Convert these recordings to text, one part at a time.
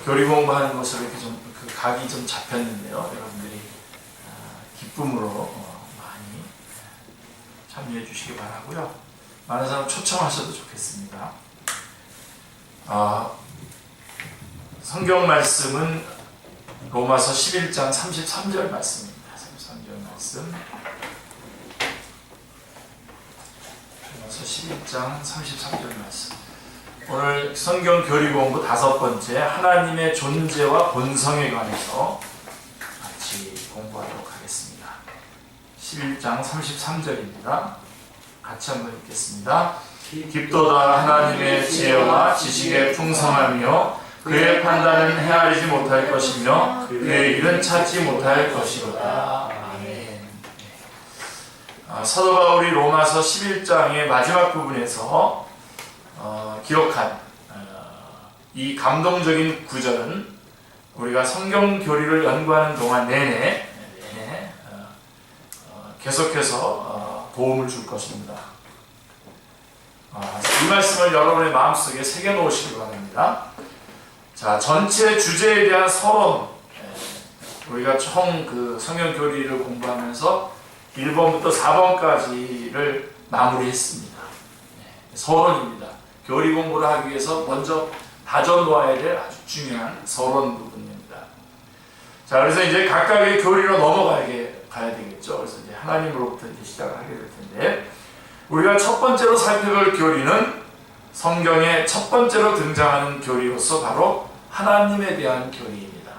교리 공부하는 것으로 이렇게 좀 그 각이 좀 잡혔는데요. 여러분들이 기쁨으로 많이 참여해 주시기 바라고요. 많은 사람 초청하셔도 좋겠습니다. 성경 말씀은 로마서 11장 33절 말씀입니다. 33절 말씀. 로마서 11장 33절 말씀. 오늘 성경 교리 공부 5번째, 하나님의 존재와 본성에 관해서 같이 공부하도록 하겠습니다. 11장 33절입니다. 같이 한번 읽겠습니다. 깊도다 하나님의 지혜와 지식의 풍성하며 그의 판단은 헤아리지 못할 것이며 그의 일은 찾지 못할 것이로다. 아멘. 사도 바울이 로마서 11장의 마지막 부분에서 기록한 이 감동적인 구절은 우리가 성경 교리를 연구하는 동안 내내 계속해서 도움을 줄 것입니다. 이 말씀을 여러분의 마음속에 새겨 놓으시기 바랍니다. 자, 전체 주제에 대한 서론, 우리가 총 그 성경 교리를 공부하면서 1번부터 4번까지를 마무리했습니다. 서론입니다. 교리 공부를 하기 위해서 먼저 다져 놓아야 될 아주 중요한 서론 부분입니다. 자, 그래서 이제 각각의 교리로 가야 되겠죠. 그래서 이제 하나님으로부터 이제 시작을 하게 될 텐데, 우리가 첫 번째로 살펴볼 교리는 성경에 첫 번째로 등장하는 교리로서 바로 하나님에 대한 교리입니다.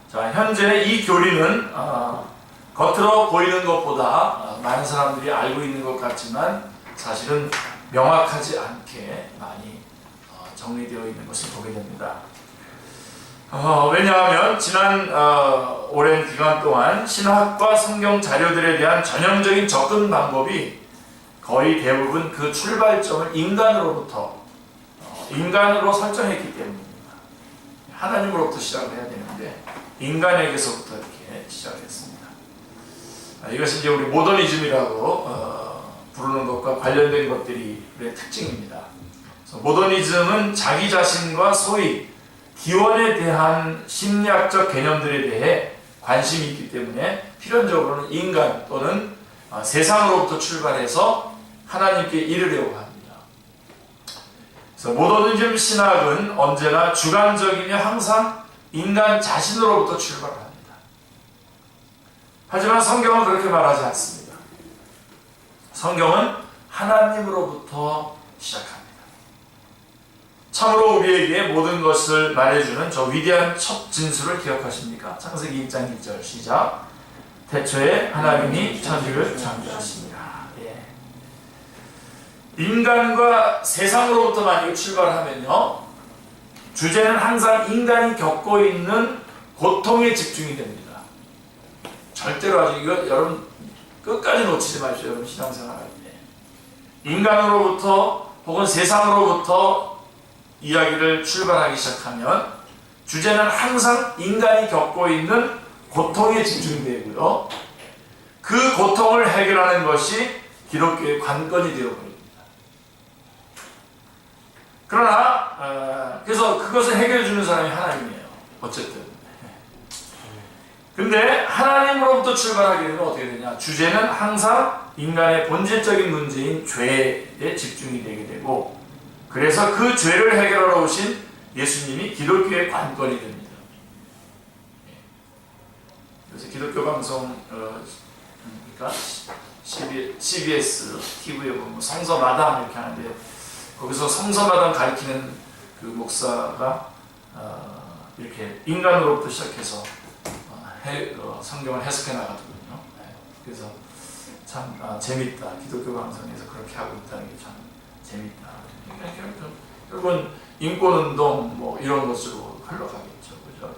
자, 현재 이 교리는 겉으로 보이는 것보다 많은 사람들이 알고 있는 것 같지만 사실은 명확하지 않게 많이 정리되어 있는 것을 보게 됩니다. 왜냐하면 지난 오랜 기간 동안 신학과 성경 자료들에 대한 전형적인 접근 방법이 거의 대부분 그 출발점을 인간으로 설정했기 때문입니다. 하나님으로부터 시작을 해야 되는데 인간에게서부터 이렇게 시작했습니다. 이것이 이제 우리 모더니즘이라고 부르는 것과 관련된 것들이 우리의 특징입니다. 모더니즘은 자기 자신과 소위 기원에 대한 심리학적 개념들에 대해 관심이 있기 때문에 필연적으로는 인간 또는 세상으로부터 출발해서 하나님께 이르려고 합니다. 그래서 모더니즘 신학은 언제나 주관적이며 항상 인간 자신으로부터 출발합니다. 하지만 성경은 그렇게 말하지 않습니다. 성경은 하나님으로부터 시작합니다. 참으로 우리에게 모든 것을 말해주는 저 위대한 첫 진술을 기억하십니까? 창세기 1장 1절 시작. 태초에 하나님이 천지를 창조하십니다. 인간과 세상으로부터 만약에 출발하면요, 주제는 항상 인간이 겪고 있는 고통에 집중이 됩니다. 절대로 아주 이거 여러분 끝까지 놓치지 마십시오. 여러분 신앙생활 할 때 인간으로부터 혹은 세상으로부터 이야기를 출발하기 시작하면 주제는 항상 인간이 겪고 있는 고통에 집중되고요, 그 고통을 해결하는 것이 기독교의 관건이 되어버립니다. 그러나 그래서 그것을 해결해 주는 사람이 하나님이에요. 어쨌든. 근데 하나님으로부터 출발하게 되면 어떻게 되냐? 주제는 항상 인간의 본질적인 문제인 죄에 집중이 되게 되고, 그래서 그 죄를 해결하러 오신 예수님이 기독교의 관건이 됩니다. 그래서 기독교 방송 그러니까 CBS TV에 보면 성서마담 이렇게 하는데, 거기서 성서마담 가르치는 그 목사가 이렇게 인간으로부터 시작해서 성경을 해석해 나가거든요. 그래서 참 재밌다. 기독교 방송에서 그렇게 하고 있다는 게 참 재밌다. 결국은 인권운동 뭐 이런 것으로 흘러가겠죠. 그죠?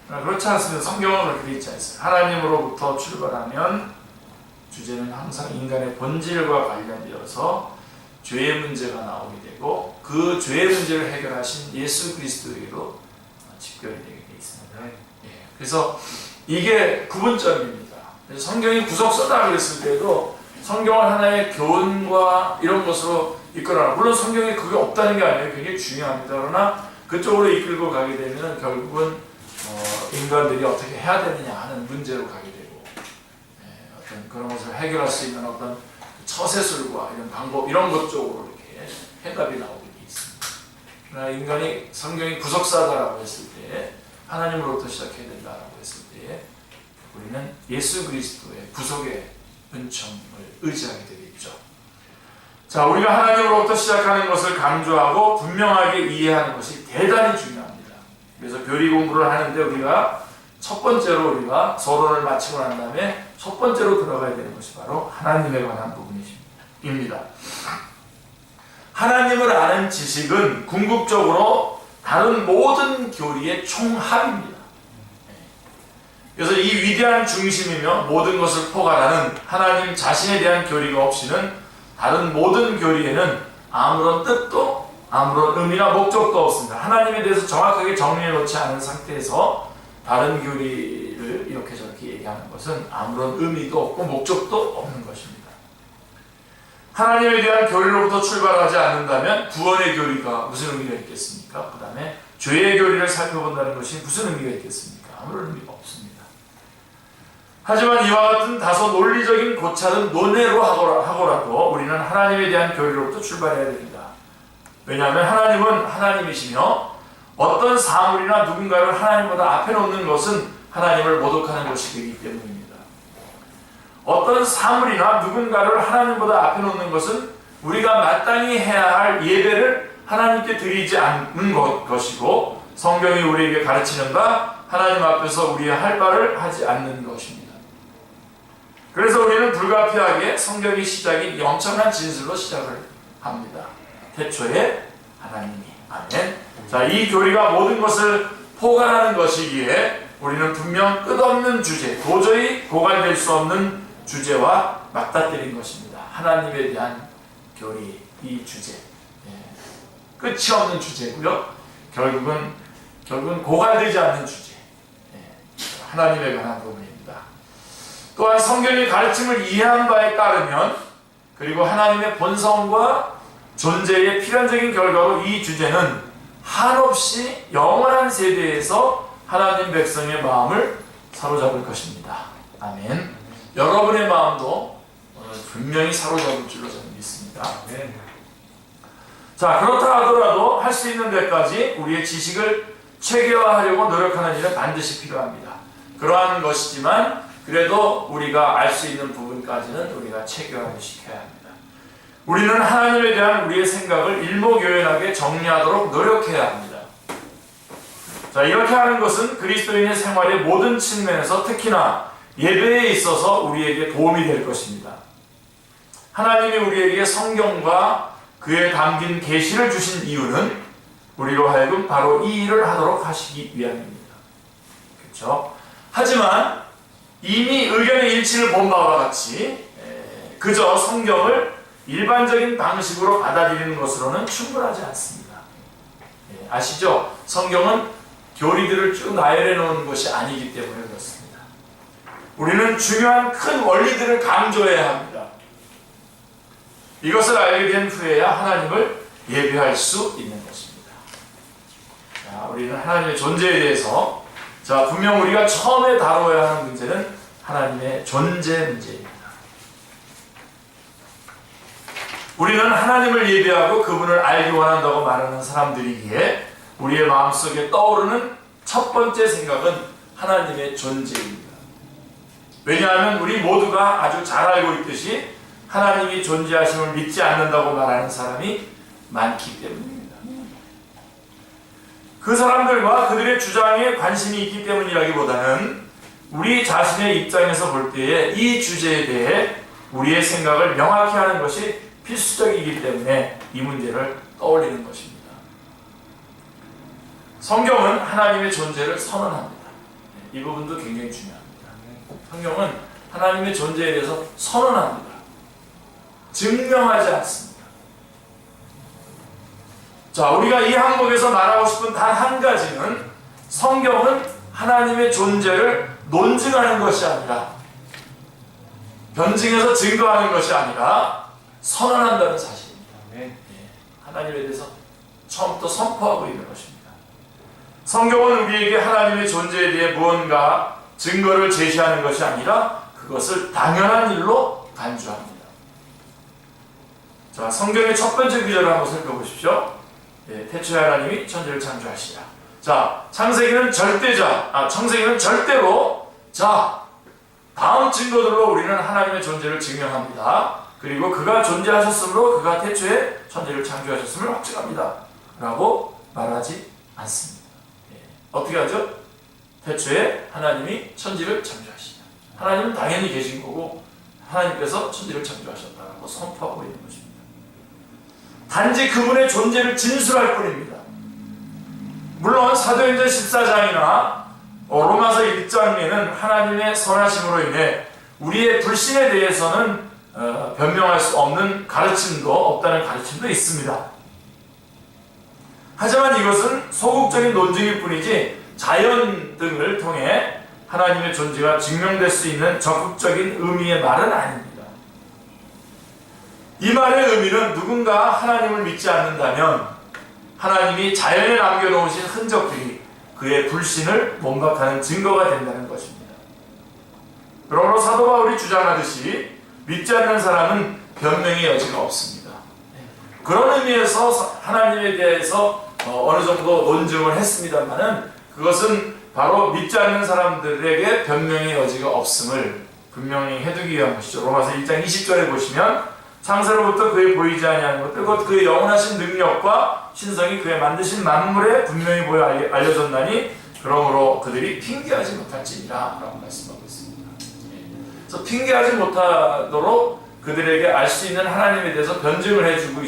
그렇지 않습니다. 성경은 그렇게 되어 있지 않습니다. 하나님으로부터 출발하면 주제는 항상 인간의 본질과 관련되어서 죄의 문제가 나오게 되고, 그 죄의 문제를 해결하신 예수 그리스도에게로 집결이 되게 되어 있습니다. 그래서 이게 구분점입니다. 성경이 구속서다 그랬을 때도 성경을 하나의 교훈과 이런 것으로 이끌어라. 물론 성경에 그게 없다는 게 아니에요. 굉장히 중요합니다. 그러나 그쪽으로 이끌고 가게 되면 결국은 인간들이 어떻게 해야 되느냐 하는 문제로 가게 되고, 어떤 그런 것을 해결할 수 있는 어떤 처세술과 이런 방법, 이런 것 쪽으로 이렇게 해답이 나오게 돼 있습니다. 그러나 인간이 성경이 구속사다라고 했을 때, 하나님으로부터 시작해야 된다라고 했을 때, 우리는 예수 그리스도의 구속의 은총을 의지하게 되겠죠. 자, 우리가 하나님으로부터 시작하는 것을 강조하고 분명하게 이해하는 것이 대단히 중요합니다. 그래서 교리 공부를 하는데 우리가 첫 번째로 우리가 서론을 마치고 난 다음에 첫 번째로 들어가야 되는 것이 바로 하나님에 관한 부분입니다. 하나님을 아는 지식은 궁극적으로 다른 모든 교리의 총합입니다. 그래서 이 위대한 중심이며 모든 것을 포괄하는 하나님 자신에 대한 교리가 없이는 다른 모든 교리에는 아무런 뜻도 아무런 의미나 목적도 없습니다. 하나님에 대해서 정확하게 정리해 놓지 않은 상태에서 다른 교리를 이렇게 저렇게 얘기하는 것은 아무런 의미도 없고 목적도 없는 것입니다. 하나님에 대한 교리로부터 출발하지 않는다면 구원의 교리가 무슨 의미가 있겠습니까? 그 다음에 죄의 교리를 살펴본다는 것이 무슨 의미가 있겠습니까? 아무런 의미가 없습니다. 하지만 이와 같은 다소 논리적인 고찰은 논외로 하고라도 우리는 하나님에 대한 교리로부터 출발해야 됩니다. 왜냐하면 하나님은 하나님이시며 어떤 사물이나 누군가를 하나님보다 앞에 놓는 것은 하나님을 모독하는 것이 되기 때문입니다. 어떤 사물이나 누군가를 하나님보다 앞에 놓는 것은 우리가 마땅히 해야 할 예배를 하나님께 드리지 않는 것이고, 성경이 우리에게 가르치는 바 하나님 앞에서 우리의 할 바를 하지 않는 것입니다. 그래서 우리는 불가피하게 성경의 시작이 엄청난 진술로 시작을 합니다. 태초에 하나님이. 아멘. 자, 이 교리가 모든 것을 포괄하는 것이기에 우리는 분명 끝없는 주제, 도저히 고갈될 수 없는 주제와 맞닥뜨린 것입니다. 하나님에 대한 교리, 이 주제. 끝이 없는 주제고요. 결국은 고갈되지 않는 주제. 하나님에 관한 부분입니다. 또한 성경의 가르침을 이해한 바에 따르면, 그리고 하나님의 본성과 존재의 필연적인 결과로 이 주제는 한없이 영원한 세대에서 하나님 백성의 마음을 사로잡을 것입니다. 아멘. 여러분의 마음도 분명히 사로잡을 줄로 저는 믿습니다. 자, 그렇다 하더라도 할 수 있는 데까지 우리의 지식을 체계화하려고 노력하는 일은 반드시 필요합니다. 그러한 것이지만 그래도 우리가 알 수 있는 부분까지는 우리가 체계화를 시켜야 합니다. 우리는 하나님에 대한 우리의 생각을 일목요연하게 정리하도록 노력해야 합니다. 자, 이렇게 하는 것은 그리스도인의 생활의 모든 측면에서 특히나 예배에 있어서 우리에게 도움이 될 것입니다. 하나님이 우리에게 성경과 그에 담긴 계시를 주신 이유는 우리로 하여금 바로 이 일을 하도록 하시기 위함입니다. 그렇죠? 하지만 이미 의견의 일치를 본 바와 같이 그저 성경을 일반적인 방식으로 받아들이는 것으로는 충분하지 않습니다. 아시죠? 성경은 교리들을 쭉 나열해 놓은 것이 아니기 때문에 그렇습니다. 우리는 중요한 큰 원리들을 강조해야 합니다. 이것을 알게 된 후에야 하나님을 예배할 수 있는 것입니다. 자, 우리는 하나님의 존재에 대해서, 자, 분명 우리가 처음에 다뤄야 하는 문제는 하나님의 존재 문제입니다. 우리는 하나님을 예배하고 그분을 알기 원한다고 말하는 사람들이기에 우리의 마음속에 떠오르는 첫 번째 생각은 하나님의 존재입니다. 왜냐하면 우리 모두가 아주 잘 알고 있듯이 하나님이 존재하심을 믿지 않는다고 말하는 사람이 많기 때문입니다. 그 사람들과 그들의 주장에 관심이 있기 때문이라기보다는 우리 자신의 입장에서 볼 때에 이 주제에 대해 우리의 생각을 명확히 하는 것이 필수적이기 때문에 이 문제를 떠올리는 것입니다. 성경은 하나님의 존재를 선언합니다. 이 부분도 굉장히 중요합니다. 성경은 하나님의 존재에 대해서 선언합니다. 증명하지 않습니다. 자, 우리가 이 항목에서 말하고 싶은 단 한 가지는 성경은 하나님의 존재를 논증하는 것이 아니라, 변증해서 증거하는 것이 아니라 선언한다는 사실입니다. 하나님에 대해서 처음부터 선포하고 있는 것입니다. 성경은 우리에게 하나님의 존재에 대해 무언가 증거를 제시하는 것이 아니라 그것을 당연한 일로 간주합니다. 자, 성경의 첫 번째 구절을 한번 살펴보십시오. 태초에 하나님이 천지를 창조하시라. 자, 창세기는 창세기는 절대로, 자, 다음 증거들로 우리는 하나님의 존재를 증명합니다. 그리고 그가 존재하셨으므로 그가 태초에 천지를 창조하셨음을 확증합니다. 라고 말하지 않습니다. 어떻게 하죠? 태초에 하나님이 천지를 창조하시다. 하나님은 당연히 계신 거고 하나님께서 천지를 창조하셨다라고 선포하고 있는 것입니다. 단지 그분의 존재를 진술할 뿐입니다. 물론 사도행전 14장이나 로마서 1장에는 하나님의 선하심으로 인해 우리의 불신에 대해서는 변명할 수 없는 가르침도 없다는 가르침도 있습니다. 하지만 이것은 소극적인 논증일 뿐이지 자연 등을 통해 하나님의 존재가 증명될 수 있는 적극적인 의미의 말은 아닙니다. 이 말의 의미는 누군가 하나님을 믿지 않는다면 하나님이 자연에 남겨놓으신 흔적들이 그의 불신을 몸박하는 증거가 된다는 것입니다. 그러므로 사도 바울이 주장하듯이 믿지 않는 사람은 변명의 여지가 없습니다. 그런 의미에서 하나님에 대해서 어느 정도 논증을 했습니다만은 그것은 바로 믿지 않는 사람들에게 변명의 여지가 없음을 분명히 해두기 위한 것이죠. 로마서 1장 20절에 보시면 창세로부터 그의 보이지 아니하는 것들 곧 그의 영원하신 능력과 신성이 그의 만드신 만물에 분명히 보여 알려졌나니 그러므로 그들이 핑계하지 못할지니라 라고 말씀하고 있습니다. 그래서 핑계하지 못하도록 그들에게 알 수 있는 하나님에 대해서 변증을 해주고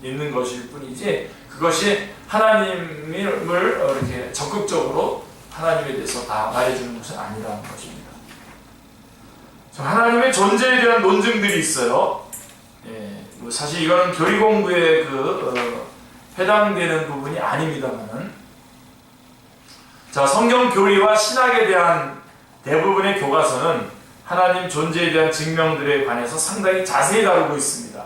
있는 것일 뿐이지 그것이 하나님을 이렇게 적극적으로 하나님에 대해서 다 말해주는 것은 아니라는 것입니다. 하나님의 존재에 대한 논증들이 있어요. 사실 이거는 교리 공부에 해당되는 부분이 아닙니다만은, 자, 성경 교리와 신학에 대한 대부분의 교과서는 하나님 존재에 대한 증명들에 관해서 상당히 자세히 다루고 있습니다.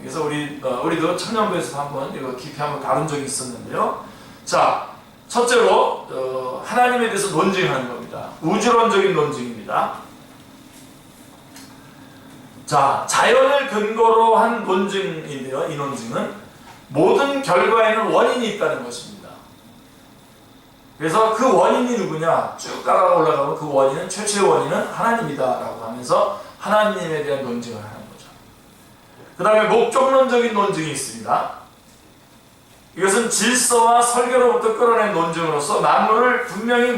그래서 우리도 청년부에서 한번 이거 깊이 한번 다룬 적이 있었는데요. 자, 첫째로 하나님에 대해서 논증하는 겁니다. 우주론적인 논증입니다. 자, 자연을 근거로 한 논증인데요. 이 논증은 모든 결과에는 원인이 있다는 것입니다. 그래서 그 원인이 누구냐? 쭉 따라 올라가면 그 원인은 최초의 원인은 하나님이다 라고 하면서 하나님에 대한 논증을 하는 거죠. 그 다음에 목적론적인 논증이 있습니다. 이것은 질서와 설계로부터 끌어낸 논증으로서 만물은 분명히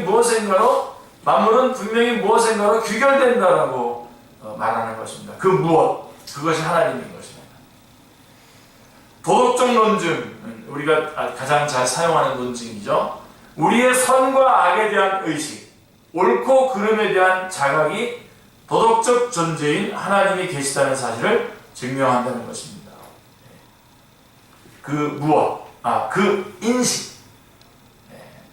무엇인가로 규결된다라고 말하는 것입니다. 그 무엇, 그것이 하나님인 것입니다. 도덕적 논증은 우리가 가장 잘 사용하는 논증이죠. 우리의 선과 악에 대한 의식, 옳고 그름에 대한 자각이 도덕적 존재인 하나님이 계시다는 사실을 증명한다는 것입니다. 그 무엇, 그 인식,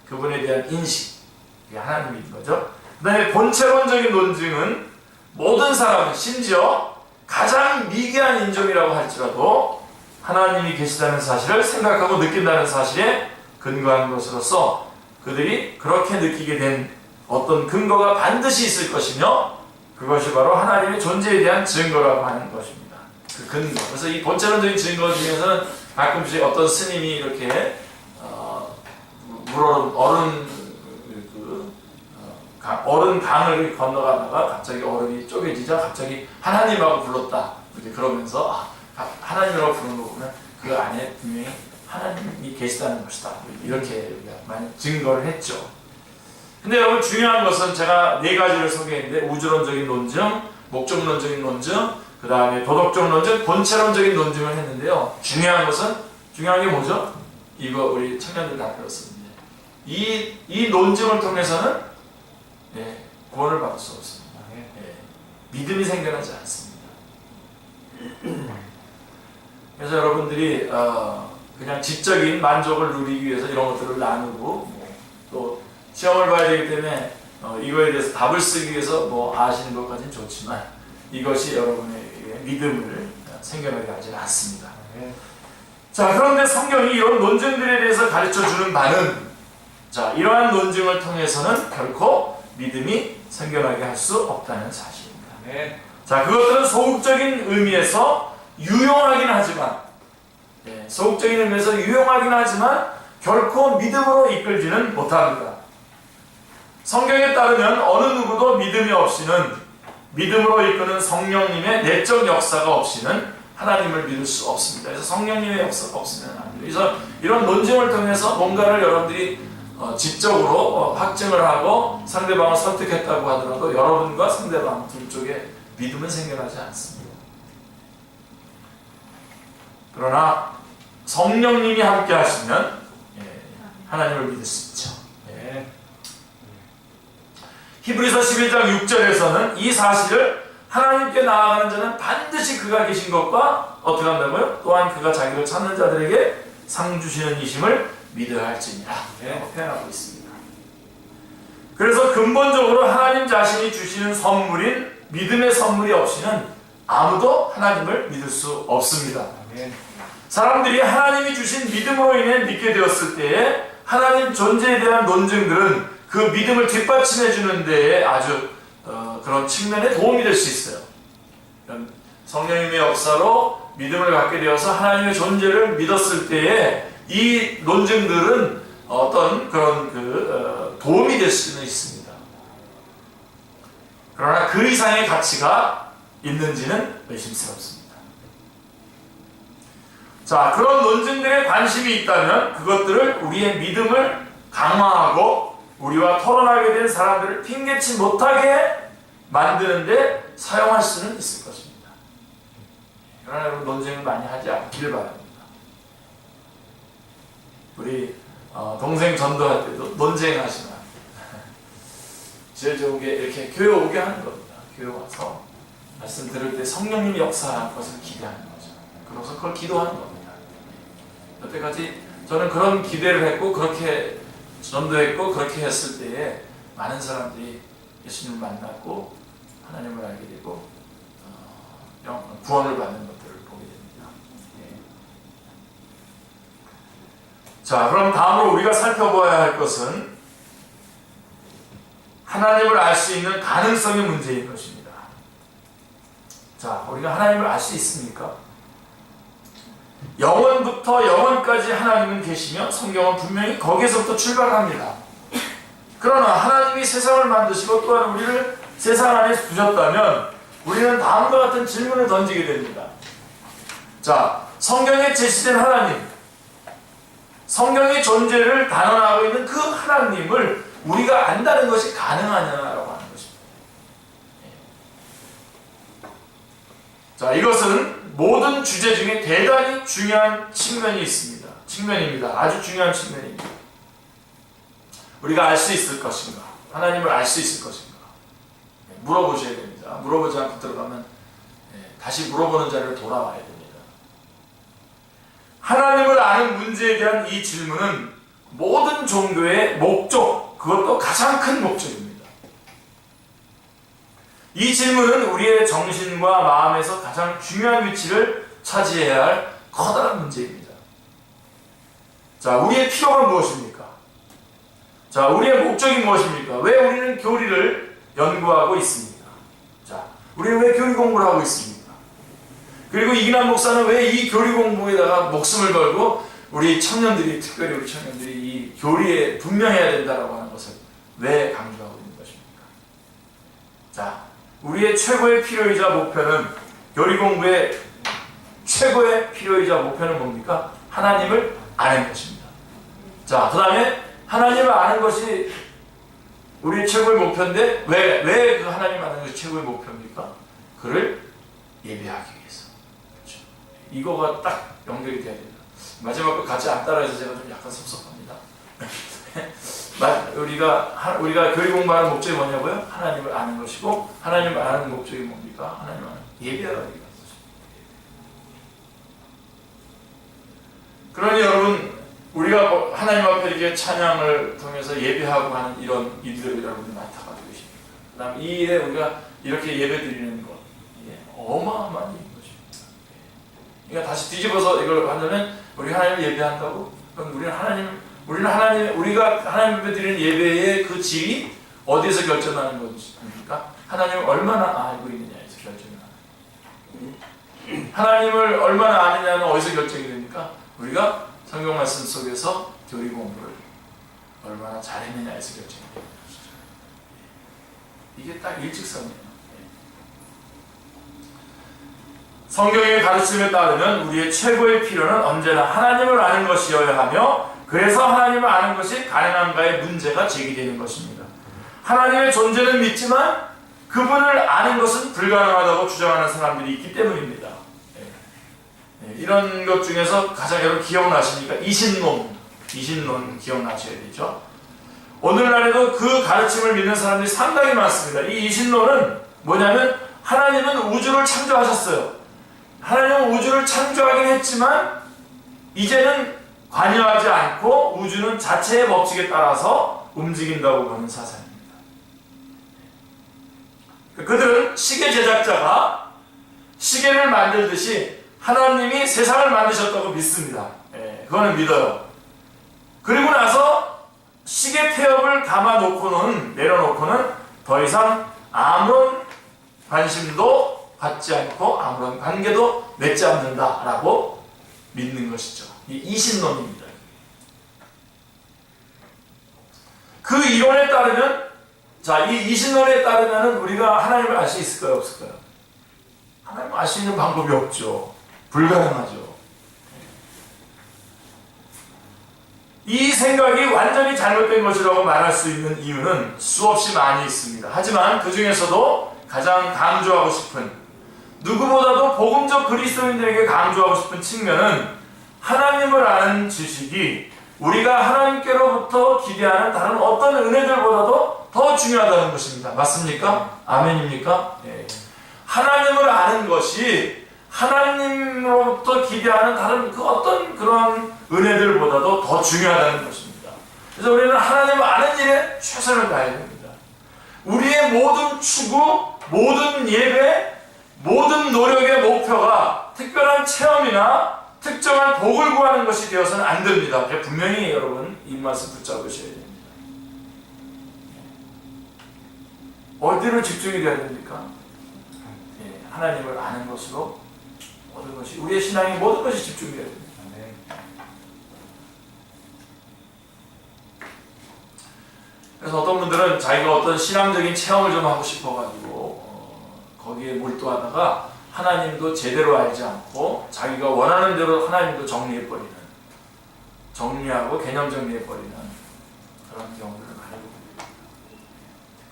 그분에 대한 인식, 그게 하나님인 거죠. 그 다음에 본체론적인 논증은 모든 사람은, 심지어 가장 미개한 인종이라고 할지라도 하나님이 계시다는 사실을 생각하고 느낀다는 사실에 근거한 것으로서 그들이 그렇게 느끼게 된 어떤 근거가 반드시 있을 것이며 그것이 바로 하나님의 존재에 대한 증거라고 하는 것입니다. 그 근거. 그래서 이 본체론적인 증거 중에서는 가끔씩 어떤 스님이 이렇게 어른 강을 건너가다가 갑자기 얼음이 쪼개지자 갑자기 하나님하고 불렀다. 이렇게 그러면서 하나님이라고 부르는 거 보면 그 안에 분명히 하나님이 계시다는 것이다. 이렇게 많이 증거를 했죠. 근데 여러분 중요한 것은 제가 네 가지를 소개했는데 우주론적인 논증, 목적론적인 논증, 그 다음에 도덕적 논증, 본체론적인 논증을 했는데요. 중요한 게 뭐죠? 이거 우리 청년들 다 배웠었는데 이 논증을 통해서는 구원을 받을 수 없습니다. 믿음이 생겨나지 않습니다. 그래서 여러분들이 그냥 지적인 만족을 누리기 위해서 이런 것들을 나누고 또 시험을 봐야 되기 때문에 이거에 대해서 답을 쓰기 위해서 아시는 것까지는 좋지만 이것이 여러분의 믿음을 생겨나게 하지는 않습니다. 자, 그런데 성경이 이런 논증들에 대해서 가르쳐주는 바는, 자, 이러한 논증을 통해서는 결코 믿음이 생겨나게 할 수 없다는 사실입니다. 네. 자, 그것들은 소극적인 의미에서 유용하긴 하지만, 소극적인 의미에서 유용하긴 하지만 결코 믿음으로 이끌지는 못합니다. 성경에 따르면 어느 누구도 믿음이 없이는, 믿음으로 이끄는 성령님의 내적 역사가 없이는 하나님을 믿을 수 없습니다. 그래서 성령님의 역사가 없으면 안 돼요. 그래서 이런 논증을 통해서 뭔가를 여러분들이 지적으로 확증을 하고 상대방을 설득했다고 하더라도 여러분과 상대방 둘 쪽에 믿음은 생겨나지 않습니다. 그러나 성령님이 함께 하시면 하나님을 믿을 수 있죠. 히브리서 11장 6절에서는 이 사실을 하나님께 나아가는 자는 반드시 그가 계신 것과 어떻게 한다고요? 또한 그가 자기를 찾는 자들에게 상 주시는 이심을 믿어야 할지니라 표현하고 있습니다. 그래서 근본적으로 하나님 자신이 주시는 선물인 믿음의 선물이 없이는 아무도 하나님을 믿을 수 없습니다. 사람들이 하나님이 주신 믿음으로 인해 믿게 되었을 때에 하나님 존재에 대한 논증들은 그 믿음을 뒷받침해 주는 데에 아주 그런 측면에 도움이 될 수 있어요. 성령님의 역사로 믿음을 갖게 되어서 하나님의 존재를 믿었을 때에 이 논증들은 어떤 그런 도움이 될 수는 있습니다. 그러나 그 이상의 가치가 있는지는 의심스럽습니다. 자, 그런 논증들에 관심이 있다면 그것들을 우리의 믿음을 강화하고 우리와 토론하게 된 사람들을 핑계치 못하게 만드는데 사용할 수는 있을 것입니다. 그러나 여러분 논쟁을 많이 하지 않기를 바랍니다. 우리 동생 전도할 때도 논쟁하시면 제일 좋은 게 이렇게 교회 오게 하는 겁니다. 교회 와서 말씀 들을 때 성령님이 역사하는 것을 기대하는 거죠. 그래서 그걸 기도하는 겁니다. 여태까지 저는 그런 기대를 했고 그렇게 전도했고 그렇게 했을 때에 많은 사람들이 예수님을 만났고 하나님을 알게 되고 구원을 받는 것들을 보게 됩니다. 자, 그럼 다음으로 우리가 살펴봐야 할 것은 하나님을 알 수 있는 가능성의 문제인 것입니다. 자, 우리가 하나님을 알 수 있습니까? 영원부터 영원까지 하나님은 계시며 성경은 분명히 거기에서부터 출발합니다. 그러나 하나님이 세상을 만드시고 또한 우리를 세상 안에 두셨다면 우리는 다음과 같은 질문을 던지게 됩니다. 자, 성경에 제시된 하나님, 성경의 존재를 단언하고 있는 그 하나님을 우리가 안다는 것이 가능하냐라고 하는 것입니다. 자, 이것은 모든 주제 중에 대단히 중요한 측면입니다. 아주 중요한 측면입니다. 우리가 알 수 있을 것인가? 하나님을 알 수 있을 것인가? 물어보셔야 됩니다. 물어보지 않고 들어가면 다시 물어보는 자리를 돌아와야 됩니다. 하나님을 아는 문제에 대한 이 질문은 모든 종교의 목적, 그것도 가장 큰 목적입니다. 이 질문은 우리의 정신과 마음에서 가장 중요한 위치를 차지해야 할 커다란 문제입니다. 자, 우리의 필요가 무엇입니까? 자, 우리의 목적이 무엇입니까? 왜 우리는 교리를 연구하고 있습니까? 자, 우리는 왜 교리 공부를 하고 있습니까? 그리고 이기남 목사는 왜 이 교리 공부에다가 목숨을 걸고 우리 청년들이, 특별히 우리 청년들이 이 교리에 분명해야 된다라고 하는 것을 왜 강조하고 있는 것입니까? 자, 우리의 최고의 필요이자 목표는, 교리 공부의 최고의 필요이자 목표는 뭡니까? 하나님을 아는 것입니다. 자, 그 다음에 하나님을 아는 것이 우리의 최고의 목표인데 왜 그 하나님 아는 것이 최고의 목표입니까? 그를 예배하기 위해서. 그렇죠? 이거가 딱 연결이 돼야 됩니다. 마지막 거 같이 안 따라해서 제가 좀 약간 섭섭합니다. 우리가 교리 공부하는 목적이 뭐냐고요? 하나님을 아는 것이고, 하나님을 아는 목적이 뭡니까? 하나님을 아는 예배하기 위해서. 그러니 여러분, 우리가 하나님 앞에 이렇게 찬양을 통해서 예배하고 하는 이런 일들을 여러분이 맡아가지고 계십니다. 그 다음에 이 일에 우리가 이렇게 예배 드리는 것, 어마어마한 일인 것입니다. 그러니까 다시 뒤집어서 이걸 하자면 우리 하나님을 예배한다고? 그럼 우리가 하나님 앞에 드리는 예배의 그 질이 어디에서 결정하는 것입니까? 하나님을 얼마나 알고 있느냐에서 결정이 나요. 하나님을 얼마나 아느냐는 어디서 결정이 됩니까? 우리가 성경 말씀 속에서 교리 공부를 얼마나 잘했느냐에서 결정이 됩니다. 이게 딱 일직선이에요. 성경의 가르침에 따르면 우리의 최고의 필요는 언제나 하나님을 아는 것이어야 하며, 그래서 하나님을 아는 것이 가능한가의 문제가 제기되는 것입니다. 하나님의 존재는 믿지만 그분을 아는 것은 불가능하다고 주장하는 사람들이 있기 때문입니다. 이런 것 중에서 가장 여러분 기억나십니까? 이신론 기억나셔야 되죠. 오늘날에도 그 가르침을 믿는 사람들이 상당히 많습니다. 이 이신론은 뭐냐면, 하나님은 우주를 창조하셨어요. 하나님은 우주를 창조하긴 했지만 이제는 관여하지 않고 우주는 자체의 법칙에 따라서 움직인다고 보는 사상입니다. 그들은 시계 제작자가 시계를 만들듯이 하나님이 세상을 만드셨다고 믿습니다. 그거는 믿어요. 그리고 나서 시계 태엽을 내려놓고는 더 이상 아무런 관심도 받지 않고 아무런 관계도 맺지 않는다라고 믿는 것이죠. 이 이신론입니다. 그 이론에 따르면, 이 이신론에 따르면 우리가 하나님을 알 수 있을까요, 없을까요? 하나님을 알 수 있는 방법이 없죠. 불가능하죠. 이 생각이 완전히 잘못된 것이라고 말할 수 있는 이유는 수없이 많이 있습니다. 하지만 그 중에서도 가장 강조하고 싶은, 누구보다도 복음적 그리스도인들에게 강조하고 싶은 측면은, 하나님을 아는 지식이 우리가 하나님께로부터 기대하는 다른 어떤 은혜들보다도 더 중요하다는 것입니다. 맞습니까? 아멘입니까? 네. 하나님을 아는 것이 하나님으로부터 기대하는 다른 그 어떤 그런 은혜들보다도 더 중요하다는 것입니다. 그래서 우리는 하나님을 아는 일에 최선을 다해야 됩니다. 우리의 모든 추구, 모든 예배, 모든 노력의 목표가 특별한 체험이나 특정한 복을 구하는 것이 되어서는 안 됩니다. 분명히 여러분 이 말씀 붙잡으셔야 됩니다. 어디로 집중이 되어야 됩니까? 하나님을 아는 것으로 모든 것이, 우리의 신앙의 모든 것이 집중되어야 됩니다. 그래서 어떤 분들은 자기가 어떤 신앙적인 체험을 좀 하고 싶어가지고 거기에 몰두하다가 하나님도 제대로 알지 않고 자기가 원하는 대로 하나님도 정리해버리는, 정리하고 개념 정리해버리는 그런 경우를 많이 봅니다.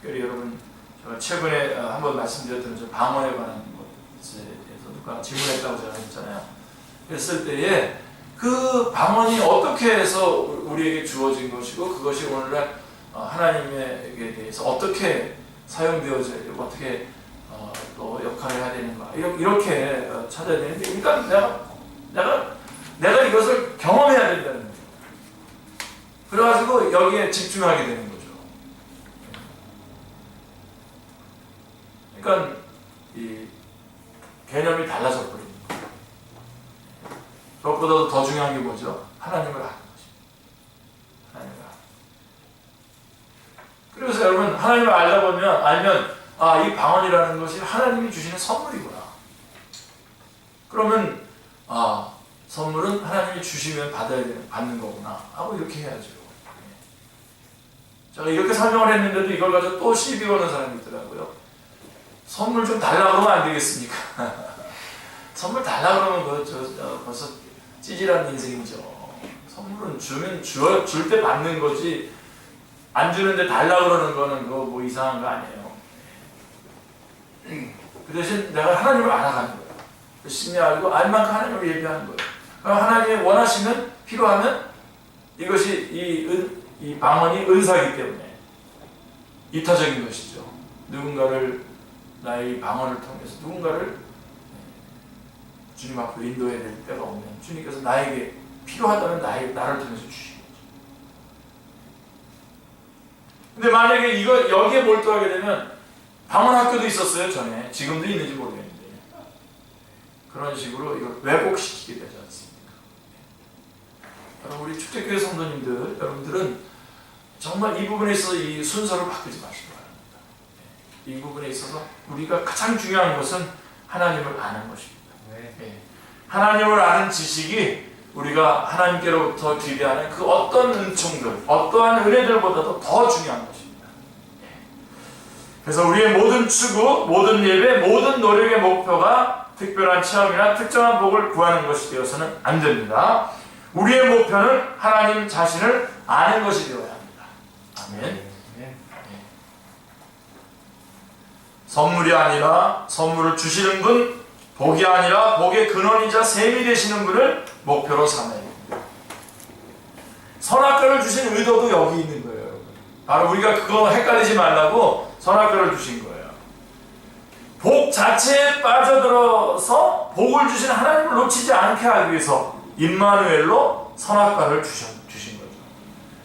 특별히 여러분, 제가 최근에 한번 말씀드렸던 저 방언에 관한 것에 대해서 누가 질문했다고 제가 했잖아요. 그랬을 때에 그 방언이 어떻게 해서 우리에게 주어진 것이고 그것이 오늘날 하나님에게 대해서 어떻게 사용되어져야 되고 어떻게 또 역할을 해야 되는가, 이렇게 찾아야 되는데, 일단 내가 이것을 경험해야 된다는 거예요. 그래가지고 여기에 집중하게 되는 거죠. 그러니까 이 개념이 달라져 버립니다. 그것보다도 더 중요한 게 뭐죠? 하나님을 아는 것입니다. 하나님을 아는. 그래서 여러분, 하나님을 알면 이 방언이라는 것이 하나님이 주시는 선물이구나. 그러면 선물은 하나님이 주시면 받는 거구나 하고 이렇게 해야죠. 제가 이렇게 설명을 했는데도 이걸 가지고 또 시비 거는 사람이 있더라고요. 선물 좀 달라 그러면 안 되겠습니까? 선물 달라 그러면 벌써 찌질한 인생이죠. 선물은 줄 때 받는 거지, 안 주는데 달라 그러는 거는 뭐 이상한 거 아니에요. 그 대신 내가 하나님을 알아가는 거예요. 열심히 알고 알 만큼 하나님을 예배하는 거예요. 그럼 하나님이 원하시면, 필요하면 이것이 이 방언이 은사이기 때문에 이타적인 것이죠. 나의 방언을 통해서 누군가를 주님 앞으로 인도해야 될 때가 오면 주님께서 나에게 필요하다면 나를 통해서 주시는 거죠. 근데 만약에 여기에 몰두하게 되면, 방언 학교도 있었어요 전에, 지금도 있는지 모르겠는데 그런 식으로 이걸 왜곡시키게 되지 않습니까? 우리 축제교회 성도님들, 여러분들은 정말 이 부분에 있어서 이 순서를 바꾸지 마시기 바랍니다. 이 부분에 있어서 우리가 가장 중요한 것은 하나님을 아는 것입니다. 하나님을 아는 지식이 우리가 하나님께로부터 기대하는 그 어떤 은총들, 어떠한 은혜들보다도 더 중요한 것입니다. 그래서 우리의 모든 추구, 모든 예배, 모든 노력의 목표가 특별한 체험이나 특정한 복을 구하는 것이 되어서는 안 됩니다. 우리의 목표는 하나님 자신을 아는 것이 되어야 합니다. 아멘. 선물이 아니라 선물을 주시는 분, 복이 아니라 복의 근원이자 셈이 되시는 분을 목표로 삼아야 됩니다. 선악과를 주신 의도도 여기 있는 거예요, 여러분. 바로 우리가 그거 헷갈리지 말라고 선악과를 주신 거예요. 복 자체에 빠져들어서 복을 주신 하나님을 놓치지 않게 하기 위해서 임마누엘로 선악과를 주신 거죠.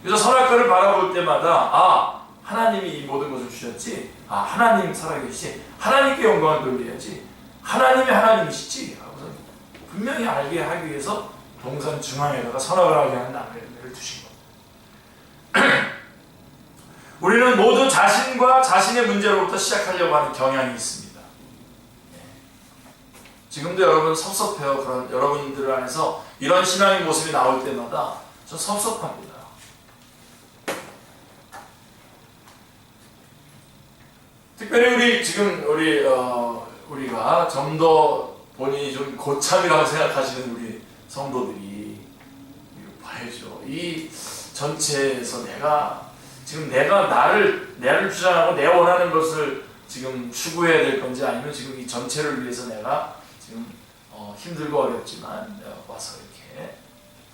그래서 선악과를 바라볼 때마다 하나님이 이 모든 것을 주셨지, 하나님 살아계시지, 하나님께 영광을 돌려야지, 하나님이 하나님이시지 하고서 분명히 알게 하기 위해서 동산 중앙에다가 선악을 하게 하는 나무를 두신 겁니다. 우리는 모두 자신과 자신의 문제로부터 시작하려고 하는 경향이 있습니다. 지금도 여러분 섭섭해요. 그런 여러분들 안에서 이런 신앙의 모습이 나올 때마다 저 섭섭합니다. 특별히 우리가 좀 더 본인이 좀 고참이라고 생각하시는 우리 성도들이 이거 봐야죠. 이 전체에서 내가 나를 주장하고 내 원하는 것을 지금 추구해야 될 건지, 아니면 지금 이 전체를 위해서 내가 지금 힘들고 어렵지만 내가 와서 이렇게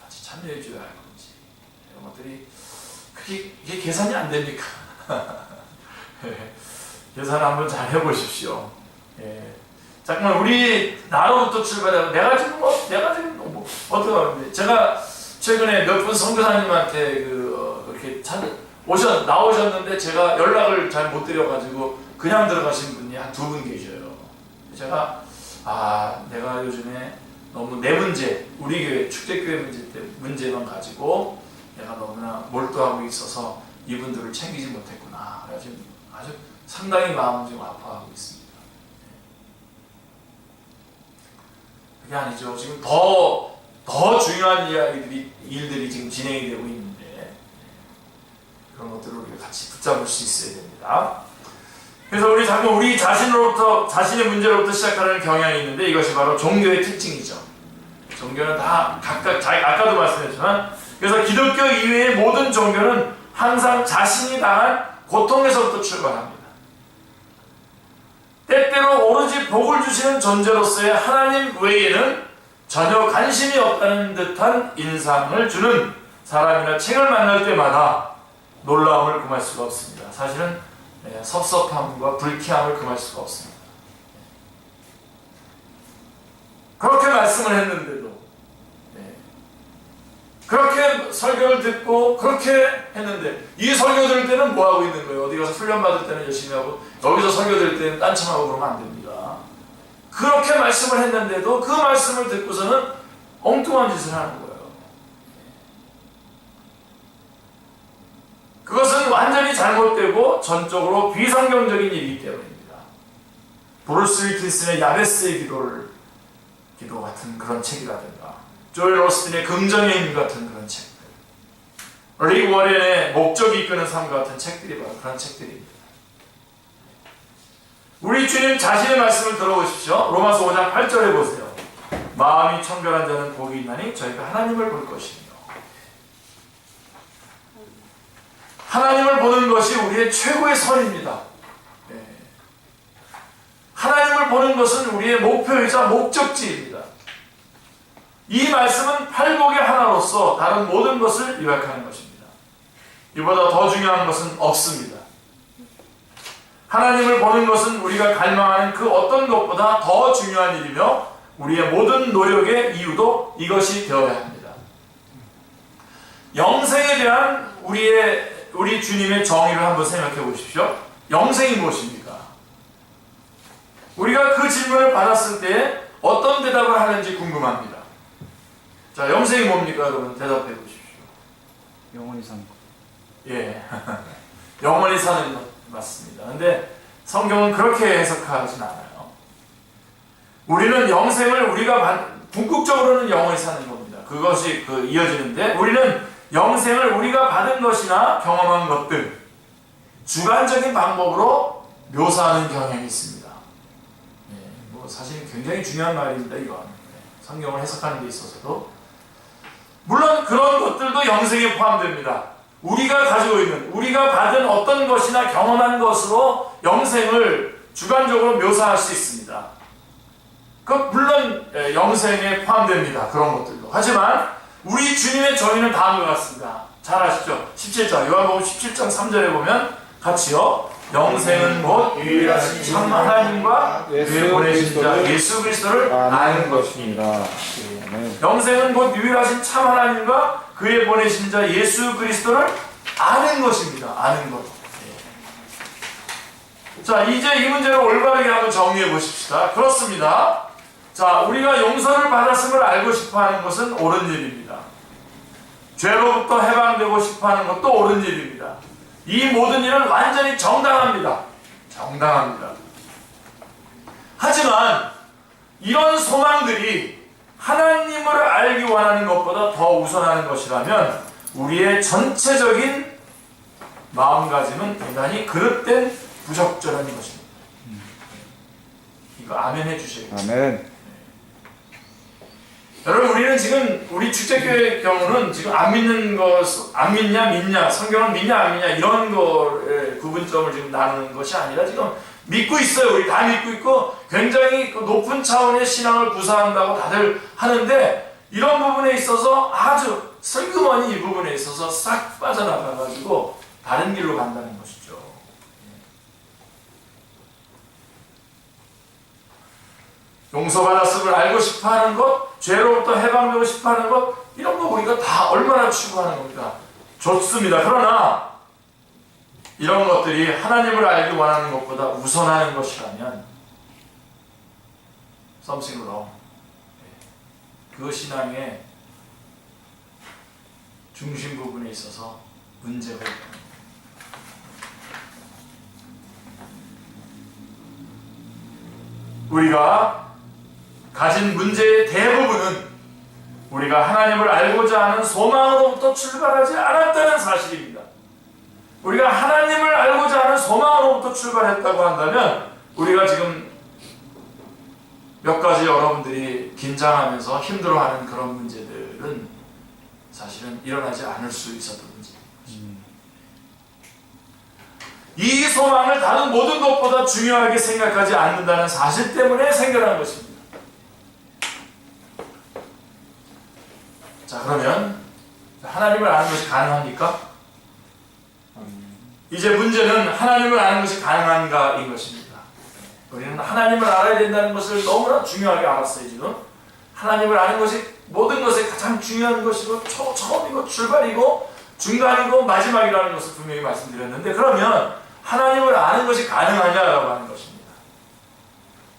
같이 참여해 줘야 할 건지, 이런 것들이 이게 계산이 안 됩니까? 계산 한번 잘 해보십시오. 잠깐만 우리 나로부터 출발해서 내가 지금 어떻게 하는데, 제가 최근에 몇 분 선교사님한테 이렇게 나오셨는데 제가 연락을 잘 못 드려가지고 그냥 들어가신 분이 한 2분 계셔요. 제가 내가 요즘에 너무 내 문제, 우리 교회 축제교회 문제만 가지고 내가 너무나 몰두하고 있어서 이분들을 챙기지 못했구나. 그래서 아주 상당히 마음을 좀 아파하고 있습니다. 그게 아니죠. 지금 더 중요한 일들이 지금 진행이 되고 있는데, 그런 것들을 우리가 같이 붙잡을 수 있어야 됩니다. 그래서 우리 자신으로부터, 자신의 문제로부터 시작하는 경향이 있는데, 이것이 바로 종교의 특징이죠. 종교는 다 각각, 아까도 말씀했지만, 그래서 기독교 이외의 모든 종교는 항상 자신이 당한 고통에서부터 출발합니다. 때때로 오로지 복을 주시는 존재로서의 하나님 외에는 전혀 관심이 없다는 듯한 인상을 주는 사람이나 책을 만날 때마다 놀라움을 금할 수가 없습니다. 사실은 섭섭함과 불쾌함을 금할 수가 없습니다. 그렇게 말씀을 했는데도, 그렇게 설교를 듣고 그렇게 했는데, 이 설교 들을 때는 뭐 하고 있는 거예요? 어디 가서 훈련 받을 때는 열심히 하고, 여기서 설교 들을 때는 딴청하고 그러면 안 됩니다. 그렇게 말씀을 했는데도 그 말씀을 듣고서는 엉뚱한 짓을 하는 거예요. 그것은 완전히 잘못되고 전적으로 비성경적인 일이기 때문입니다. 브루스 윌킨슨의 야베스의 기도 같은 그런 책이라든가, 조엘 오스틴의 긍정의 힘 같은 그런 책들, 릭 워렌의 목적이 이끄는 삶 같은 책들이 바로 그런 책들입니다. 우리 주님 자신의 말씀을 들어보십시오. 로마서 5장 8절에 보세요. 마음이 청결한 자는 복이 있나니 저희가 하나님을 볼 것이며. 하나님을 보는 것이 우리의 최고의 선입니다. 하나님을 보는 것은 우리의 목표이자 목적지입니다. 이 말씀은 팔복의 하나로서 다른 모든 것을 요약하는 것입니다. 이보다 더 중요한 것은 없습니다. 하나님을 보는 것은 우리가 갈망하는 그 어떤 것보다 더 중요한 일이며, 우리의 모든 노력의 이유도 이것이 되어야 합니다. 영생에 대한 우리 주님의 정의를 한번 생각해 보십시오. 영생이 무엇입니까? 우리가 그 질문을 받았을 때 어떤 대답을 하는지 궁금합니다. 자, 영생이 뭡니까? 여러분 대답해 보십시오. 영원히 사는 것. 예, 영원히 사는 것 맞습니다. 근데 성경은 그렇게 해석하진 않아요. 우리는 영생을 궁극적으로는 영원히 사는 겁니다. 그것이 이어지는데, 우리는 영생을 우리가 받은 것이나 경험한 것들 주관적인 방법으로 묘사하는 경향이 있습니다. 예, 뭐 사실 굉장히 중요한 말입니다. 이건 성경을 해석하는 데 있어서도 물론 그런 것들도 영생에 포함됩니다. 우리가 가지고 있는, 우리가 받은 어떤 것이나 경험한 것으로 영생을 주관적으로 묘사할 수 있습니다. 물론 영생에 포함됩니다. 그런 것들도. 하지만 우리 주님의 저희는 다음과 같습니다. 잘 아시죠? 17장, 요한복음 17장 3절에 보면 같이요. 영생은 곧 유일하신 참 하나님과 그의 보내신 자 예수 그리스도를 아는 것입니다. 영생은 곧 유일하신 참 하나님과 그의 보내신 자 예수 그리스도를 아는 것입니다. 아는 것. 자, 이제 이 문제를 올바르게 한번 정리해 보십시다. 그렇습니다. 자, 우리가 용서를 받았음을 알고 싶어 하는 것은 옳은 일입니다. 죄로부터 해방되고 싶어 하는 것도 옳은 일입니다. 이 모든 일은 완전히 정당합니다. 정당합니다. 하지만 이런 소망들이 하나님을 알기 원하는 것보다 더 우선하는 것이라면 우리의 전체적인 마음가짐은 대단히 그릇된 부적절한 것입니다. 이거 아멘 해주셔야겠죠. 아멘. 여러분, 우리는 지금 우리 축제교회의 경우는 지금 안 믿는 것, 안 믿냐 믿냐, 성경을 믿냐 안 믿냐 이런 거에 구분점을 지금 나누는 것이 아니라 지금 믿고 있어요. 우리 다 믿고 있고 굉장히 높은 차원의 신앙을 구사한다고 다들 하는데, 이런 부분에 있어서 아주 슬그머니 이 부분에 있어서 싹 빠져나가가지고 다른 길로 간다는 것이죠. 용서받았음을 알고 싶어하는 것, 죄로부터 해방되고 싶어하는 것, 이런 거 우리가 다 얼마나 추구하는 겁니까? 좋습니다. 그러나 이런 것들이 하나님을 알기 원하는 것보다 우선하는 것이라면 something wrong. 그 신앙의 중심 부분에 있어서 문제가 있다. 우리가 가진 문제의 대부분은 우리가 하나님을 알고자 하는 소망으로부터 출발하지 않았다는 사실입니다. 우리가 하나님을 알고자 하는 소망으로부터 출발했다고 한다면 우리가 지금 몇 가지 여러분들이 긴장하면서 힘들어하는 그런 문제들은 사실은 일어나지 않을 수 있었던 문제입니다. 이 소망을 다른 모든 것보다 중요하게 생각하지 않는다는 사실 때문에 생겨난 것입니다. 자, 그러면 하나님을 아는 것이 가능합니까? 이제 문제는 하나님을 아는 것이 가능한가인 것입니다. 우리는 하나님을 알아야 된다는 것을 너무나 중요하게 알았어요. 지금 하나님을 아는 것이 모든 것에 가장 중요한 것이고 처음이고 출발이고 중간이고 마지막이라는 것을 분명히 말씀드렸는데, 그러면 하나님을 아는 것이 가능하냐라고 하는 것입니다.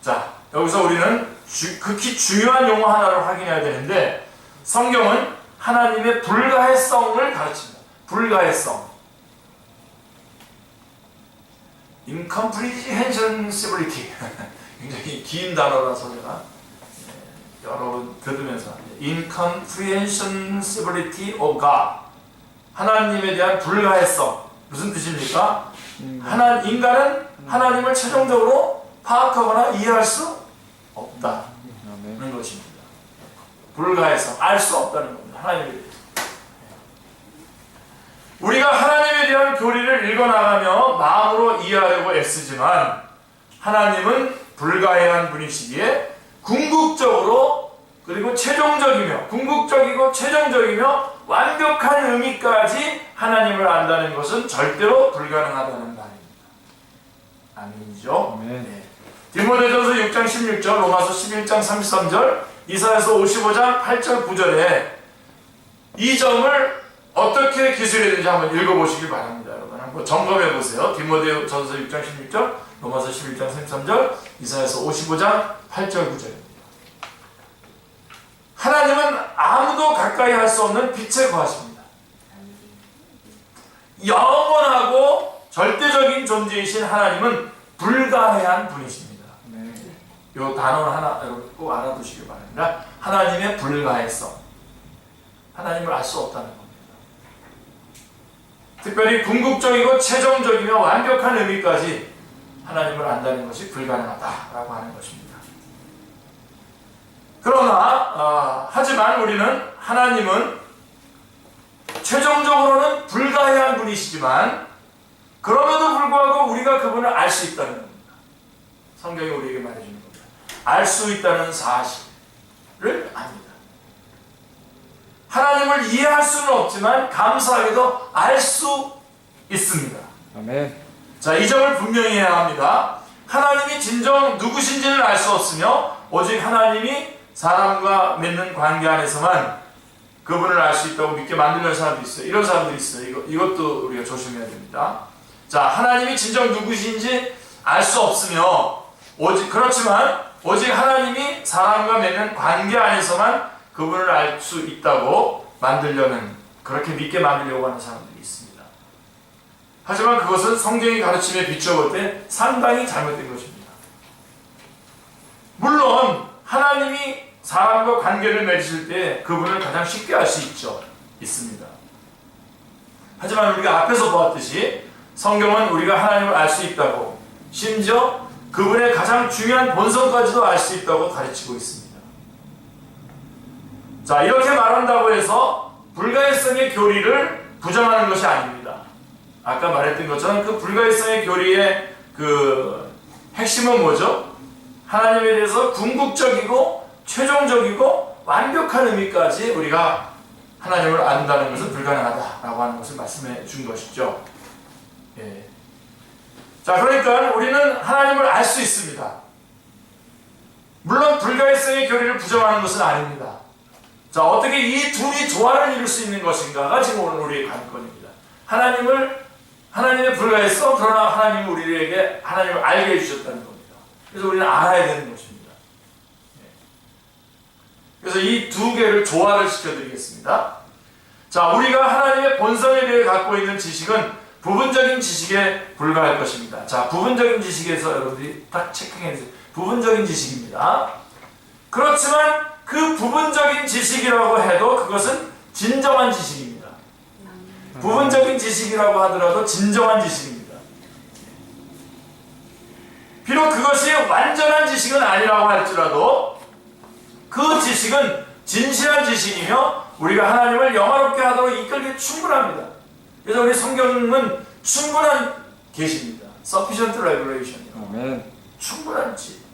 자, 여기서 우리는 극히 중요한 용어 하나를 확인해야 되는데, 성경은 하나님의 불가해성을 가르칩니다. 불가해성. incomprehensibility. 굉장히 긴 단어라서 제가 여러분 들으면서 incomprehensibility of God. 하나님에 대한 불가해성. 무슨 뜻입니까? 인간은 하나님을 최종적으로 파악하거나 이해할 수 없다는 것입니다. 불가해성, 알 수 없다는 겁니다. 하나님에 대해서. 우리가 하나님에 대한 교리를 읽어나가며 마음으로 이해하려고 애쓰지만 하나님은 불가해한 분이시기에 궁극적으로, 그리고 최종적이며 궁극적이고 최종적이며 완벽한 의미까지 하나님을 안다는 것은 절대로 불가능하다는 말입니다. 아멘이죠? 네. 디모데전서 6장 16절, 로마서 11장 33절, 이사야서 55장 8절 9절에 이 점을 어떻게 기술했는지 한번 읽어보시기 바랍니다. 여러분 한번 점검해 보세요. 디모데전서 6장 16절, 로마서 11장 33절, 이사야서 55장 8절 9절입니다. 하나님은 아무 아무도 가까이 할 수 없는 빛에 거하십니다. 영원하고 절대적인 존재이신 하나님은 불가해한 분이십니다. 네. 이 단어 하나 여러분 꼭 알아두시기 바랍니다. 하나님의 불가해성. 하나님을 알 수 없다는 겁니다. 특별히 궁극적이고 최종적이며 완벽한 의미까지 하나님을 안다는 것이 불가능하다라고 하는 것입니다. 그러나 하지만 우리는 하나님은 최종적으로는 불가해한 분이시지만 그럼에도 불구하고 우리가 그분을 알 수 있다는 겁니다. 성경이 우리에게 말해주는 겁니다. 알 수 있다는 사실을 압니다. 하나님을 이해할 수는 없지만 감사하게도 알 수 있습니다. 아멘. 자, 이 점을 분명히 해야 합니다. 하나님이 진정 누구신지를 알 수 없으며 오직 하나님이 사람과 맺는 관계 안에서만 그분을 알 수 있다고 믿게 만드는 사람도 있어요. 이런 사람들이 있어요. 이것도 우리가 조심해야 됩니다. 자, 하나님이 진정 누구신지 알 수 없으며 그렇지만 오직 하나님이 사람과 맺는 관계 안에서만 그분을 알 수 있다고 만들려는, 그렇게 믿게 만들려고 하는 사람들이 있습니다. 하지만 그것은 성경의 가르침에 비추어 볼 때 상당히 잘못된 것입니다. 물론 하나님이 사람과 관계를 맺으실 때 그분을 가장 쉽게 알 수 있습니다. 하지만 우리가 앞에서 보았듯이 성경은 우리가 하나님을 알 수 있다고, 심지어 그분의 가장 중요한 본성까지도 알 수 있다고 가르치고 있습니다. 자, 이렇게 말한다고 해서 불가해성의 교리를 부정하는 것이 아닙니다. 아까 말했던 것처럼 그 불가해성의 교리의 그 핵심은 뭐죠? 하나님에 대해서 궁극적이고 최종적이고 완벽한 의미까지 우리가 하나님을 안다는 것은 불가능하다라고 하는 것을 말씀해 준 것이죠. 예. 자, 그러니까 우리는 하나님을 알 수 있습니다. 물론 불가해성의 교리를 부정하는 것은 아닙니다. 자, 어떻게 이 둘이 조화를 이룰 수 있는 것인가가 지금 오늘 우리의 관건입니다. 하나님의 불가해성, 그러나 하나님이 우리에게 하나님을 알게 해주셨다는 겁니다. 그래서 우리는 알아야 되는 것입니다. 그래서 이 두 개를 조화를 시켜드리겠습니다. 자, 우리가 하나님의 본성에 대해 갖고 있는 지식은 부분적인 지식에 불과할 것입니다. 자, 부분적인 지식에서 여러분들이 딱 체크해 주세요. 부분적인 지식입니다. 그렇지만 그 부분적인 지식이라고 해도 그것은 진정한 지식입니다. 부분적인 지식이라고 하더라도 진정한 지식입니다. 비록 그것이 완전한 지식은 아니라고 할지라도 그 지식은 진실한 지식이며 우리가 하나님을 영화롭게 하도록 이끌기에 충분합니다. 그래서 우리 성경은 충분한 계시입니다. Sufficient Revelation. 아멘. 충분한 것입니다.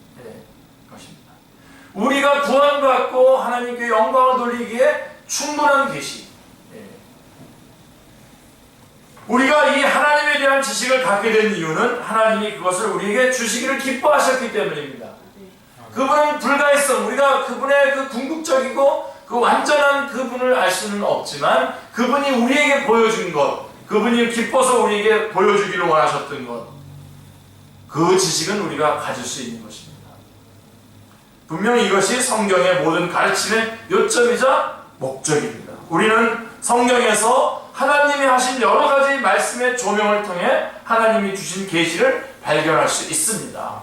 우리가 구원받고 하나님께 영광을 돌리기에 충분한 계시. 우리가 이 하나님에 대한 지식을 갖게 된 이유는 하나님이 그것을 우리에게 주시기를 기뻐하셨기 때문입니다. 그분은 불가해성, 우리가 그분의 그 궁극적이고 그 완전한 그분을 알 수는 없지만 그분이 우리에게 보여준 것, 그분이 기뻐서 우리에게 보여주기를 원하셨던 것, 그 지식은 우리가 가질 수 있는 것입니다. 분명히 이것이 성경의 모든 가르침의 요점이자 목적입니다. 우리는 성경에서 하나님이 하신 여러 가지 말씀의 조명을 통해 하나님이 주신 계시를 발견할 수 있습니다.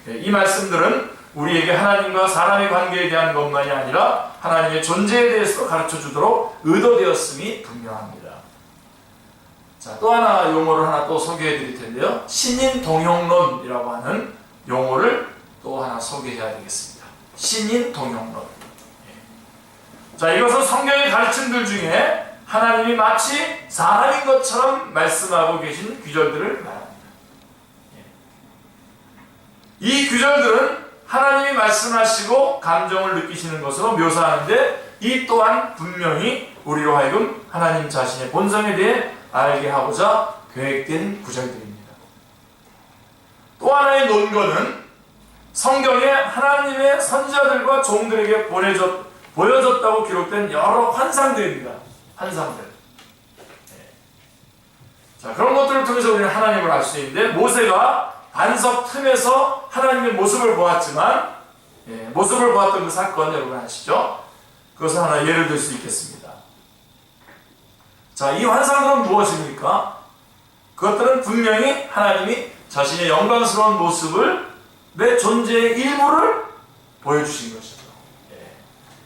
이 말씀들은 우리에게 하나님과 사람의 관계에 대한 것만이 아니라 하나님의 존재에 대해서도 가르쳐 주도록 의도되었음이 분명합니다. 자, 또 하나 용어를 하나 또 소개해 드릴 텐데요. 신인 동형론이라고 하는 용어를 또 하나 소개해야 되겠습니다. 신인 동형론. 자, 이것은 성경의 가르침들 중에 하나님이 마치 사람인 것처럼 말씀하고 계신 규절들을 말합니다. 이 규절들은 하나님이 말씀하시고 감정을 느끼시는 것으로 묘사하는데 이 또한 분명히 우리로 하여금 하나님 자신의 본성에 대해 알게 하고자 계획된 구절들입니다. 또 하나의 논거는 성경에 하나님의 선지자들과 종들에게 보여졌다고 기록된 여러 환상들입니다. 환상들. 자, 그런 것들을 통해서 우리는 하나님을 알 수 있는데 모세가 반석 틈에서 하나님의 모습을 보았지만 모습을 보았던 그 사건 여러분 아시죠? 그 그것은 하나 예를 들 수 있겠습니다. 자, 이 환상들은 무엇입니까? 그것들은 분명히 하나님이 자신의 영광스러운 모습을 내 존재의 일부를 보여주신 것이죠. 예.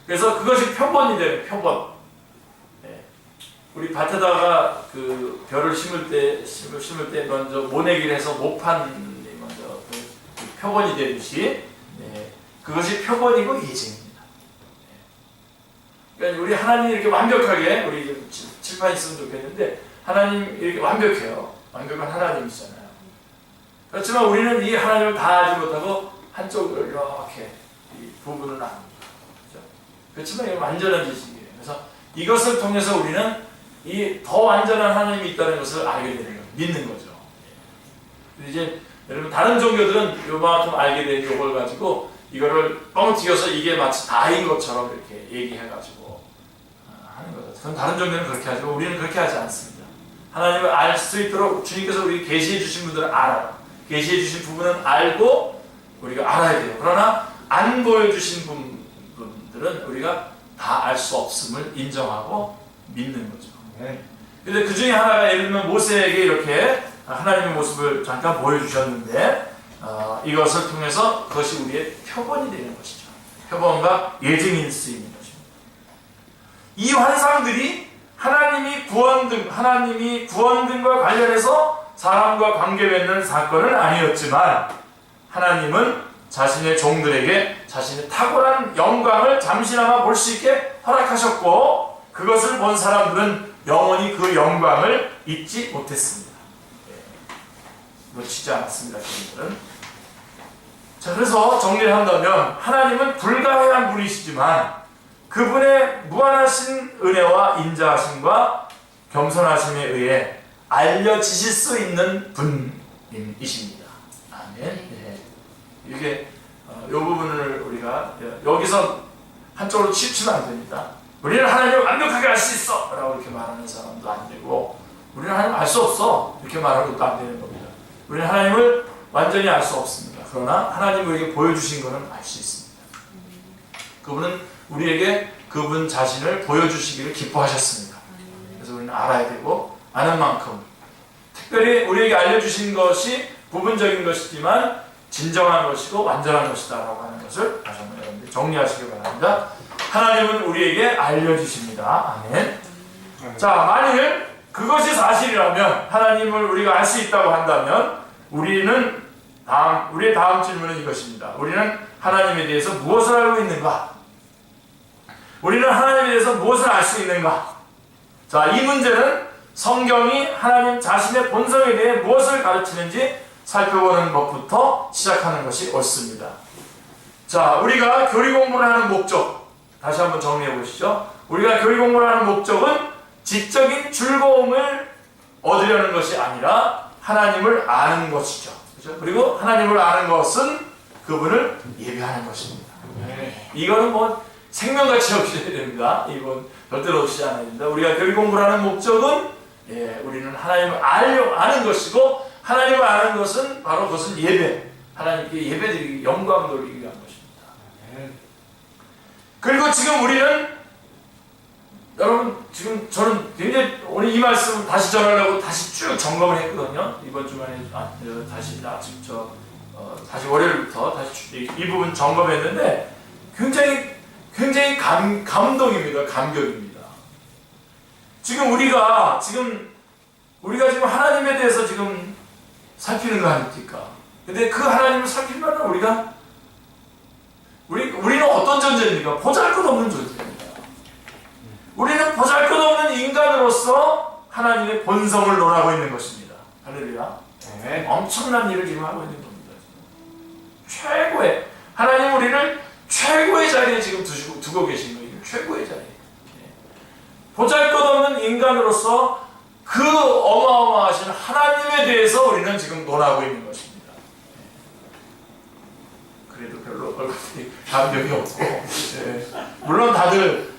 그래서 그것이 표본이 되는 표본. 예. 우리 밭에다가 그 벼를 심을 때 먼저 모내기를 해서 모판이 먼저 그 표본이 되듯이 예. 그것이 표본이고 예증입니다. 예. 그러니까 우리 하나님이 이렇게 완벽하게 우리 좀 칠판 있으면 좋겠는데 하나님 이렇게 완벽해요. 완벽한 하나님이잖아요. 그렇지만 우리는 이 하나님을 다 알지 못하고 한쪽을 이렇게 이 부분을 나눕니다. 그렇죠? 그렇지만 이건 완전한 지식이에요. 그래서 이것을 통해서 우리는 이 더 완전한 하나님이 있다는 것을 알게 되는 거예요. 믿는 거죠. 근데 이제 여러분 다른 종교들은 요만큼 알게 된 요걸 가지고 이거를 뻥튀겨서 이게 마치 다인 것처럼 이렇게 얘기해가지고 하는 거죠. 그건 다른 종교는 그렇게 하지만 우리는 그렇게 하지 않습니다. 하나님을 알 수 있도록 주님께서 우리 계시해 주신 분들은 알아요. 계시해 주신 부분은 알고 우리가 알아야 돼요. 그러나 안 보여주신 분들은 우리가 다 알 수 없음을 인정하고 믿는 거죠. 근데 그 중에 하나가 예를 들면 모세에게 이렇게 하나님의 모습을 잠깐 보여주셨는데 이것을 통해서 그것이 우리의 표본이 되는 것이죠. 표본과 예증일 수 있는 것입니다. 이 환상들이 하나님이 구원 등과 관련해서 사람과 관계 맺는 사건은 아니었지만 하나님은 자신의 종들에게 자신의 탁월한 영광을 잠시나마 볼 수 있게 허락하셨고 그것을 본 사람들은 영원히 그 영광을 잊지 못했습니다. 놓치지 않았습니다. 그분들은. 자, 그래서 정리를 한다면 하나님은 불가해한 분이시지만 그분의 무한하신 은혜와 인자하심과 겸손하심에 의해 알려지실 수 있는 분이십니다. 아멘. 네. 이렇게 이 부분을 우리가 여기서 한쪽으로 치우치면 안 됩니다. 우리는 하나님을 완벽하게 알 수 있어! 라고 이렇게 말하는 사람도 안 되고 우리는 하나님을 알 수 없어! 이렇게 말하는 것도 안 되는 겁니다. 우리는 하나님을 완전히 알 수 없습니다. 그러나 하나님이 우리에게 보여주신 것은 알 수 있습니다. 그분은 우리에게 그분 자신을 보여주시기를 기뻐하셨습니다. 그래서 우리는 알아야 되고 아는 만큼 특별히 우리에게 알려주신 것이 부분적인 것이지만 진정한 것이고 완전한 것이다 라고 하는 것을 다시 한번 여러분들 정리하시기 바랍니다. 하나님은 우리에게 알려주십니다. 아멘. 자, 만일 그것이 사실이라면 하나님을 우리가 알 수 있다고 한다면 우리의 다음 질문은 이것입니다. 우리는 하나님에 대해서 무엇을 알고 있는가? 우리는 하나님에 대해서 무엇을 알 수 있는가? 자, 이 문제는 성경이 하나님 자신의 본성에 대해 무엇을 가르치는지 살펴보는 것부터 시작하는 것이 옳습니다. 자, 우리가 교리 공부를 하는 목적 다시 한번 정리해 보시죠. 우리가 교리 공부를 하는 목적은 지적인 즐거움을 얻으려는 것이 아니라 하나님을 아는 것이죠. 그렇죠? 그리고 하나님을 아는 것은 그분을 예배하는 것입니다. 이거는 뭐 생명같이 여기셔야 됩니다. 이건 절대로 없이 않아야 됩니다. 우리가 교리 공부를 하는 목적은 우리는 하나님을 아는 것이고 하나님을 아는 것은 바로 그것은 예배. 하나님께 예배드리기, 영광 돌리기 위한 것입니다. 그리고 지금 우리는 여러분 지금 저는 굉장히 오늘 이 말씀을 다시 전하려고 다시 쭉 점검을 했거든요. 이번 주간에 다시 월요일부터 다시 이 부분 점검했는데 굉장히 감동입니다. 감격입니다. 지금 우리가 지금 하나님에 대해서 지금 살피는 거 아닙니까? 근데 그 하나님을 살피면 우리는 어떤 존재입니까? 보잘것없는 존재입니다. 우리는 보잘것없는 인간으로서 하나님의 본성을 논하고 있는 것입니다. 할렐루야. 네. 엄청난 일을 지금 하고 있는 겁니다. 최고의 하나님 우리를 최고의 자리에 지금 두고 계신 거예요. 최고의 자리에. 보잘것없는 인간으로서 그 어마어마하신 하나님에 대해서 우리는 지금 논하고 있는 것입니다. 그래도 별로 얼굴이 감격이 없고 물론 다들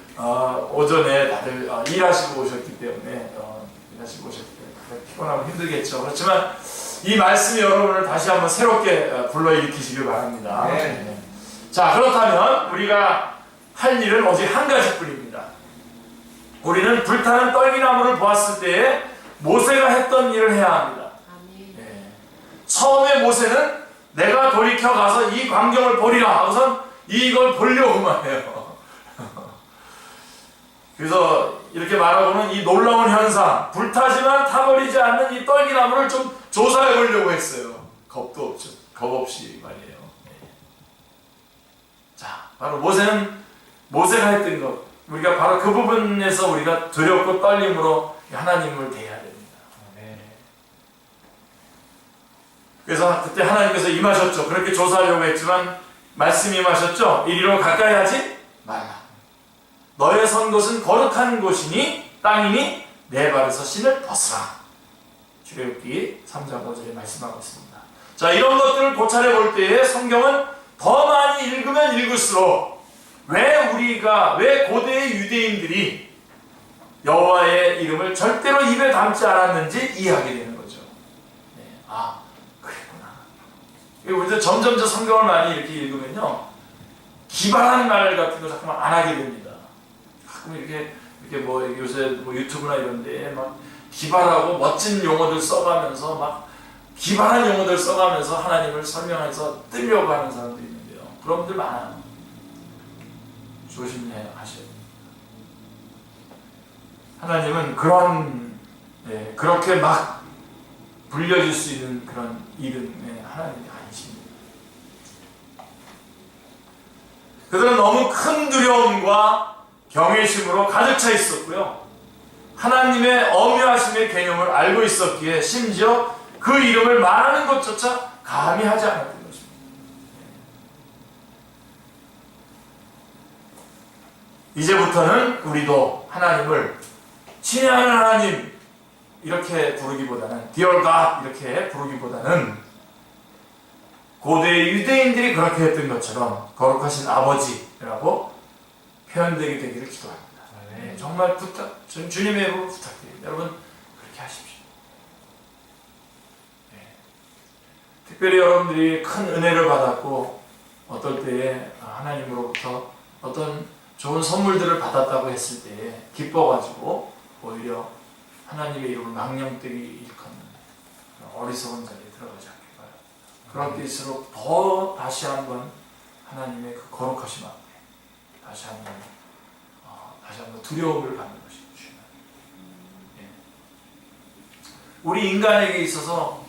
오전에 다들 일하시고 오셨기 때문에 피곤하고 힘들겠죠. 그렇지만 이 말씀이 여러분을 다시 한번 새롭게 불러일으키시길 바랍니다. 네. 자, 그렇다면 우리가 할 일은 오직 한 가지뿐입니다. 우리는 불타는 떨기나무를 보았을 때에 모세가 했던 일을 해야 합니다. 예. 처음에 모세는 내가 돌이켜 가서 이 광경을 보리라 하고선 이걸 보려고만 해요. 그래서 이렇게 말하고는 이 놀라운 현상, 불타지만 타버리지 않는 이 떨기나무를 좀 조사해 보려고 했어요. 겁도 없죠. 겁 없이 말이에요. 예. 자, 바로 모세가 했던 것, 우리가 바로 그 부분에서 우리가 두렵고 떨림으로 하나님을 대해야 됩니다. 그래서 그때 하나님께서 임하셨죠. 그렇게 조사하려고 했지만 말씀이 임하셨죠. 이리로 가까이 하지 말라. 너의 선 곳은 거룩한 곳이니 땅이니 내 발에서 신을 벗으라. 출애굽기 3장 5절에 말씀하고 있습니다. 자, 이런 것들을 고찰해 볼 때에 성경은 더 많이 읽으면 읽을수록 왜 고대의 유대인들이 여호와의 이름을 절대로 입에 담지 않았는지 이해하게 되는 거죠. 네. 아, 그랬구나. 우리도 점점 저 성경을 많이 이렇게 읽으면요, 기발한 말 같은 거 자꾸만 안 하게 됩니다. 가끔 이렇게 뭐 요새 뭐 유튜브나 이런데 막 기발하고 멋진 용어들 써가면서 막 기발한 용어들 써가면서 하나님을 설명해서 뜨려고 하는 사람들이 있는데요. 그런 분들 많아요. 조심해 하셔야 됩니다. 하나님은 그렇게 막 불려질 수 있는 그런 이름의 하나님이 아니십니다. 그들은 너무 큰 두려움과 경외심으로 가득 차 있었고요. 하나님의 엄유하심의 개념을 알고 있었기에 심지어 그 이름을 말하는 것조차 감히 하지 않았던 것입니다. 이제부터는 우리도 하나님을 친애하는 하나님 이렇게 부르기보다는 Dear God 이렇게 부르기보다는 고대 유대인들이 그렇게 했던 것처럼 거룩하신 아버지라고 표현되게 되기를 기도합니다. 네, 정말 주님의 이름으로 부탁드립니다. 여러분 그렇게 하십시오. 네. 특별히 여러분들이 큰 은혜를 받았고 어떨 때에 하나님으로부터 어떤 좋은 선물들을 받았다고 했을 때 기뻐가지고 오히려 하나님의 이름을 망령되게 일컫는 어리석은 자리에 들어가지 않길 바랍니다. 그럴 때일수록 더 다시 한번 하나님의 그 거룩하심 앞에 다시 한번 두려움을 받는 것이 중요합니다. 예. 우리 인간에게 있어서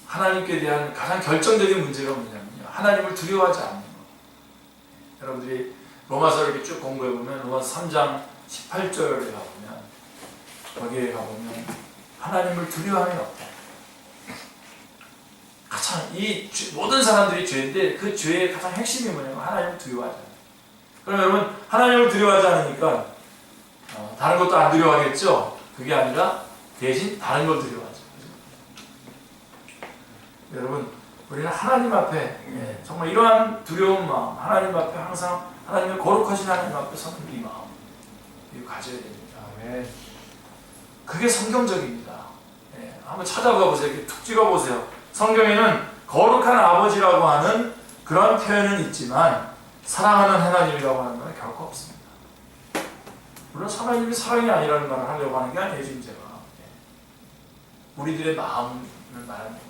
하나님께 대한 가장 결정적인 문제가 뭐냐면요, 하나님을 두려워하지 않는 것. 여러분들이 로마서를 이렇게 쭉 공부해보면 로마서 3장 18절에 가보면 거기에 가보면 하나님을 두려워함이 없다. 가장 모든 사람들이 죄인데 그 죄의 가장 핵심이 뭐냐면 하나님을 두려워하지 않아요. 그럼 여러분 하나님을 두려워하지 않으니까 다른 것도 안 두려워하겠죠? 그게 아니라 대신 다른 걸 두려워하죠. 여러분 우리는 하나님 앞에 정말 이러한 두려운 마음, 하나님 앞에 항상 하나님의 거룩하신 하나님 앞에 서는 이 마음 이거 가져야 됩니다. 그게 성경적입니다. 한번 찾아가 보세요. 이렇게 툭 찍어보세요. 성경에는 거룩한 아버지라고 하는 그런 표현은 있지만 사랑하는 하나님이라고 하는 건 결코 없습니다. 물론 하나님이 사랑이 아니라는 말을 하려고 하는 게 아니에요. 지금 제가 우리들의 마음을 말하는 겁니다.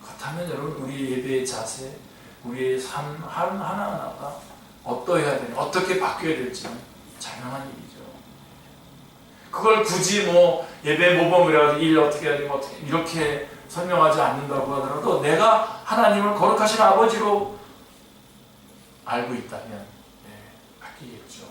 그렇다면 여러분 우리 예배의 자세, 우리의 삶 하나하나가 어떠해야 되는, 어떻게 바뀌어야 될지는 자명한 일이죠. 그걸 굳이 뭐 예배 모범이라고 일 어떻게 해야 되고 어떻게 이렇게 설명하지 않는다고 하더라도 내가 하나님을 거룩하신 아버지로 알고 있다면 바뀌겠죠.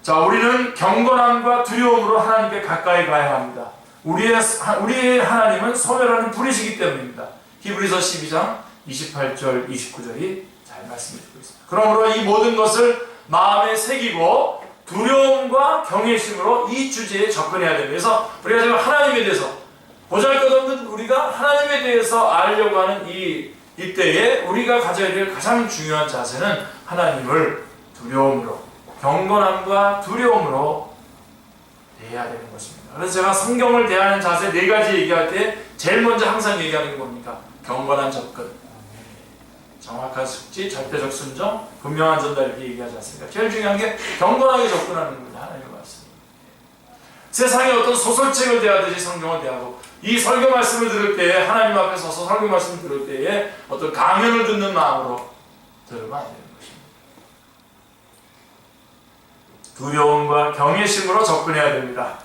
자, 우리는 경건함과 두려움으로 하나님께 가까이 가야 합니다. 우리의 하나님은 소멸하는 불이시기 때문입니다. 히브리서 12장 28절 29절이 잘 말씀해주고 있습니다. 그러므로 이 모든 것을 마음에 새기고 두려움과 경외심으로 이 주제에 접근해야 됩니다. 그래서 우리가 지금 하나님에 대해서 보잘것없는 우리가 하나님에 대해서 알려고 하는 이때에 우리가 가져야 될 가장 중요한 자세는 하나님을 두려움으로, 경건함과 두려움으로 대해야 되는 것입니다. 그래서 제가 성경을 대하는 자세 4가지 얘기할 때 제일 먼저 항상 얘기하는 게 뭡니까? 경건한 접근. 정확한 숙지, 절대적 순종, 분명한 전달 이렇게 얘기하지 않습니까? 제일 중요한 게 경건하게 접근하는 겁니다. 하나님의 말씀. 세상에 어떤 소설책을 대하듯이 성경을 대하고 이 설교 말씀을 들을 때에 하나님 앞에 서서 설교 말씀을 들을 때에 어떤 강연을 듣는 마음으로 들으면 안 되는 것입니다. 두려움과 경외심으로 접근해야 됩니다.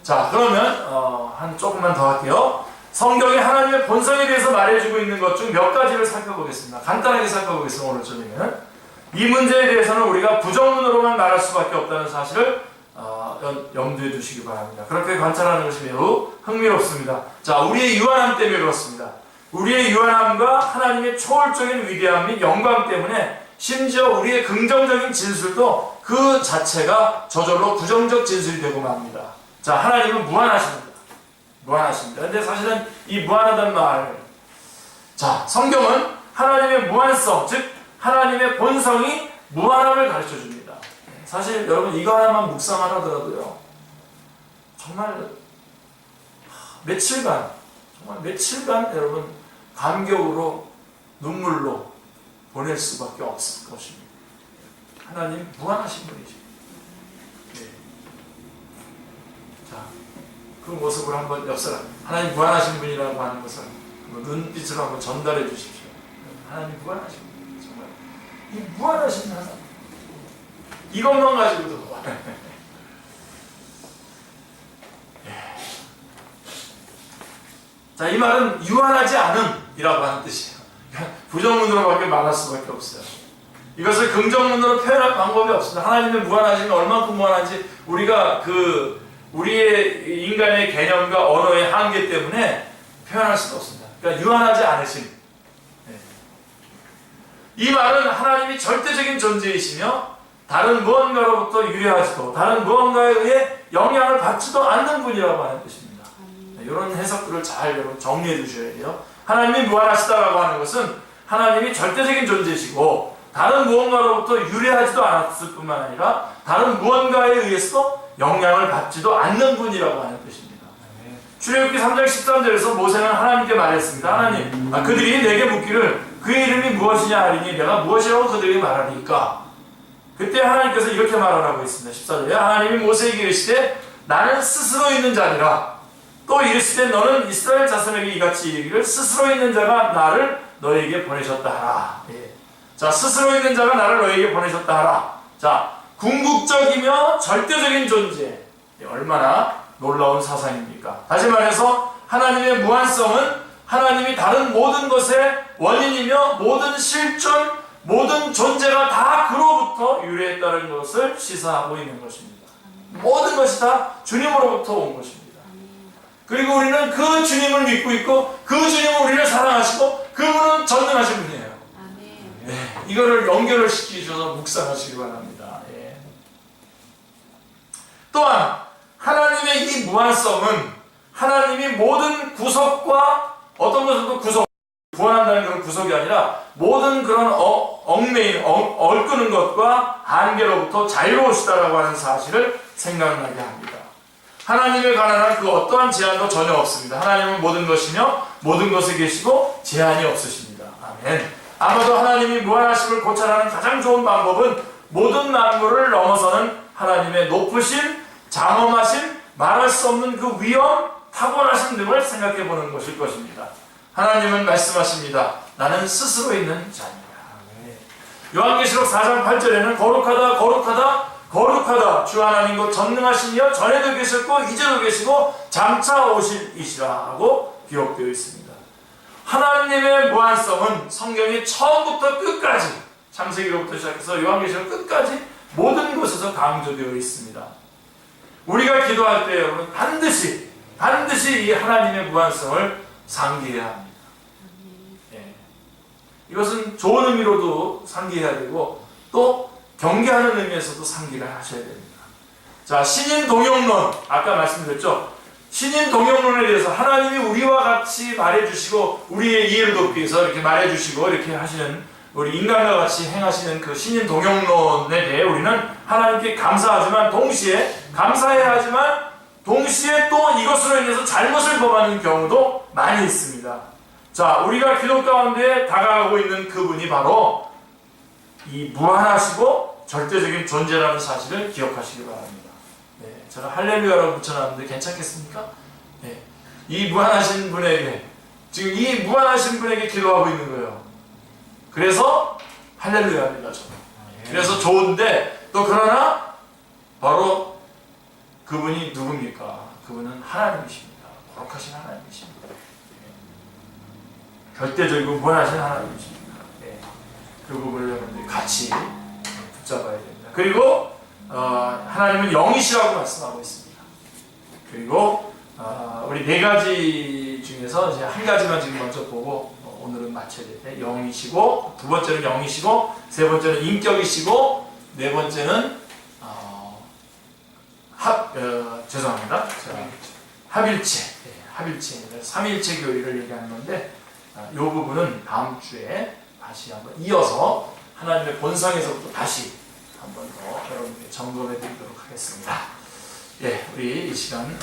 자, 그러면 조금만 더 할게요. 성경이 하나님의 본성에 대해서 말해주고 있는 것 중 몇 가지를 살펴보겠습니다. 간단하게 살펴보겠습니다. 오늘 저녁에는 이 문제에 대해서는 우리가 부정문으로만 말할 수밖에 없다는 사실을 염두에 두시기 바랍니다. 그렇게 관찰하는 것이 매우 흥미롭습니다. 자, 우리의 유한함 때문에 그렇습니다. 우리의 유한함과 하나님의 초월적인 위대함 및 영광 때문에 심지어 우리의 긍정적인 진술도 그 자체가 저절로 부정적 진술이 되고 맙니다. 자, 하나님은 무한하십니다. 무한하십니다. 근데 사실은 이 무한하다는 말, 자, 성경은 하나님의 무한성, 즉 하나님의 본성이 무한함을 가르쳐 줍니다. 사실 여러분 이거 하나만 묵상을 하더라도요, 정말 며칠간 여러분 감격으로 눈물로 보낼 수밖에 없을 것입니다. 하나님 무한하신 분이죠. 네. 자, 그 모습을 한번 옆 사람, 하나님 무한하신 분이라고 하는 것을 눈빛으로 한번 전달해 주십시오. 하나님 무한하신 분, 정말 이 무한하신 하나님, 이것만 가지고도 자, 이 말은 유한하지 않음이라고 하는 뜻이에요. 부정문으로밖에 말할 수밖에 없어요. 이것을 긍정문으로 표현할 방법이 없습니다. 하나님의 무한하심이 얼만큼 무한한지 우리가 우리의 인간의 개념과 언어의 한계 때문에 표현할 수가 없습니다. 그러니까 유한하지 않으심. 이 말은 하나님이 절대적인 존재이시며 다른 무언가로부터 유래하지도 다른 무언가에 의해 영향을 받지도 않는 분이라고 하는 뜻입니다. 이런 해석들을 잘 여러분 정리해 두셔야 돼요. 하나님이 무한하시다라고 하는 것은 하나님이 절대적인 존재이시고 다른 무언가로부터 유래하지도 않았을 뿐만 아니라 다른 무언가에 의해서도 영향을 받지도 않는 분이라고 하는 뜻입니다. 출애굽기 3장 13절에서 모세는 하나님께 말했습니다. 하나님, 그들이 내게 묻기를 그의 이름이 무엇이냐 하리니 내가 무엇이라고 그들에게 말하리까? 그때 하나님께서 이렇게 말하라고 했습니다. 14절에 하나님이 모세에게 이르시되 나는 스스로 있는 자니라. 또 이르시되 너는 이스라엘 자손에게 이같이 이르기를 스스로 있는 자가 나를 너에게 보내셨다 하라. 자, 스스로 있는 자가 나를 너에게 보내셨다 하라. 자, 궁극적이며 절대적인 존재, 얼마나 놀라운 사상입니까? 다시 말해서 하나님의 무한성은 하나님이 다른 모든 것의 원인이며 모든 실존, 모든 존재가 다 그로부터 유래했다는 것을 시사하고 있는 것입니다. 모든 것이 다 주님으로부터 온 것입니다. 그리고 우리는 그 주님을 믿고 있고 그 주님은 우리를 사랑하시고 그분은 전능하신 분이에요. 네, 이거를 연결을 시키셔서 묵상하시기 바랍니다. 예. 또한 하나님의 이 무한성은 하나님이 모든 구속과 어떤 것은 구속, 구원한다는 그런 구속이 아니라 모든 그런 얽매인, 얽끄는 것과 한계로부터 자유로우시다라고 하는 사실을 생각나게 합니다. 하나님에 관한 그 어떠한 제한도 전혀 없습니다. 하나님은 모든 것이며 모든 것에 계시고 제한이 없으십니다. 아멘. 아마도 하나님이 무한하심을 고찰하는 가장 좋은 방법은 모든 만물을 넘어서는 하나님의 높으심, 장엄하심, 말할 수 없는 그 위엄, 탁월하심 등을 생각해 보는 것일 것입니다. 하나님은 말씀하십니다. 나는 스스로 있는 자니라. 요한계시록 4장 8절에는 거룩하다 거룩하다 거룩하다 주 하나님 곧 전능하시며 전에도 계셨고 이제도 계시고 장차 오실 이시라고 기록되어 있습니다. 하나님의 무한성은 성경이 처음부터 끝까지 창세기로부터 시작해서 요한계시록 끝까지 모든 곳에서 강조되어 있습니다. 우리가 기도할 때 여러분 반드시 이 하나님의 무한성을 상기해야 합니다. 예. 이것은 좋은 의미로도 상기해야 되고 또 경계하는 의미에서도 상기를 하셔야 됩니다. 자, 신인 동용론, 아까 말씀드렸죠. 신인 동용론에 대해서 하나님이 우리와 같이 말해주시고 우리의 이해를 돕기 위해서 이렇게 말해주시고 이렇게 하시는 우리 인간과 같이 행하시는 그 신인 동용론에 대해 우리는 하나님께 감사하지만 동시에 감사해야 하지만 동시에 또 이것으로 인해서 잘못을 범하는 경우도 많이 있습니다. 자, 우리가 기도 가운데 다가가고 있는 그분이 바로 이 무한하시고 절대적인 존재라는 사실을 기억하시기 바랍니다. 네, 제가 할렐루야라고 붙여놨는데 괜찮겠습니까? 네, 이 무한하신 분에게, 지금 이 무한하신 분에게 기도하고 있는 거예요. 그래서 할렐루야입니다. 저는. 그래서 좋은데, 또 그러나 바로 그분이 누굽니까? 그분은 하나님이십니다. 거룩하신 하나님이십니다. 절대적이고 무한하신 하나님이십니다. 네. 그 부분을 여러분들이 같이 붙잡아야 됩니다. 그리고 하나님은 영이시라고 말씀하고 있습니다. 그리고 우리 네 가지 중에서 이제 한 가지만 지금 먼저 보고 오늘은 마쳐야 되는데, 영이시고, 두 번째는 영이시고, 세 번째는 인격이시고, 네 번째는 죄송합니다. 합일체, 합일체입니다. 삼일체 교리를 얘기하는 건데, 이 부분은 다음 주에 다시 한번 이어서 하나님의 본성에서부터 다시 한번 더 여러분께 점검해 드리도록 하겠습니다. 예, 우리 이 시간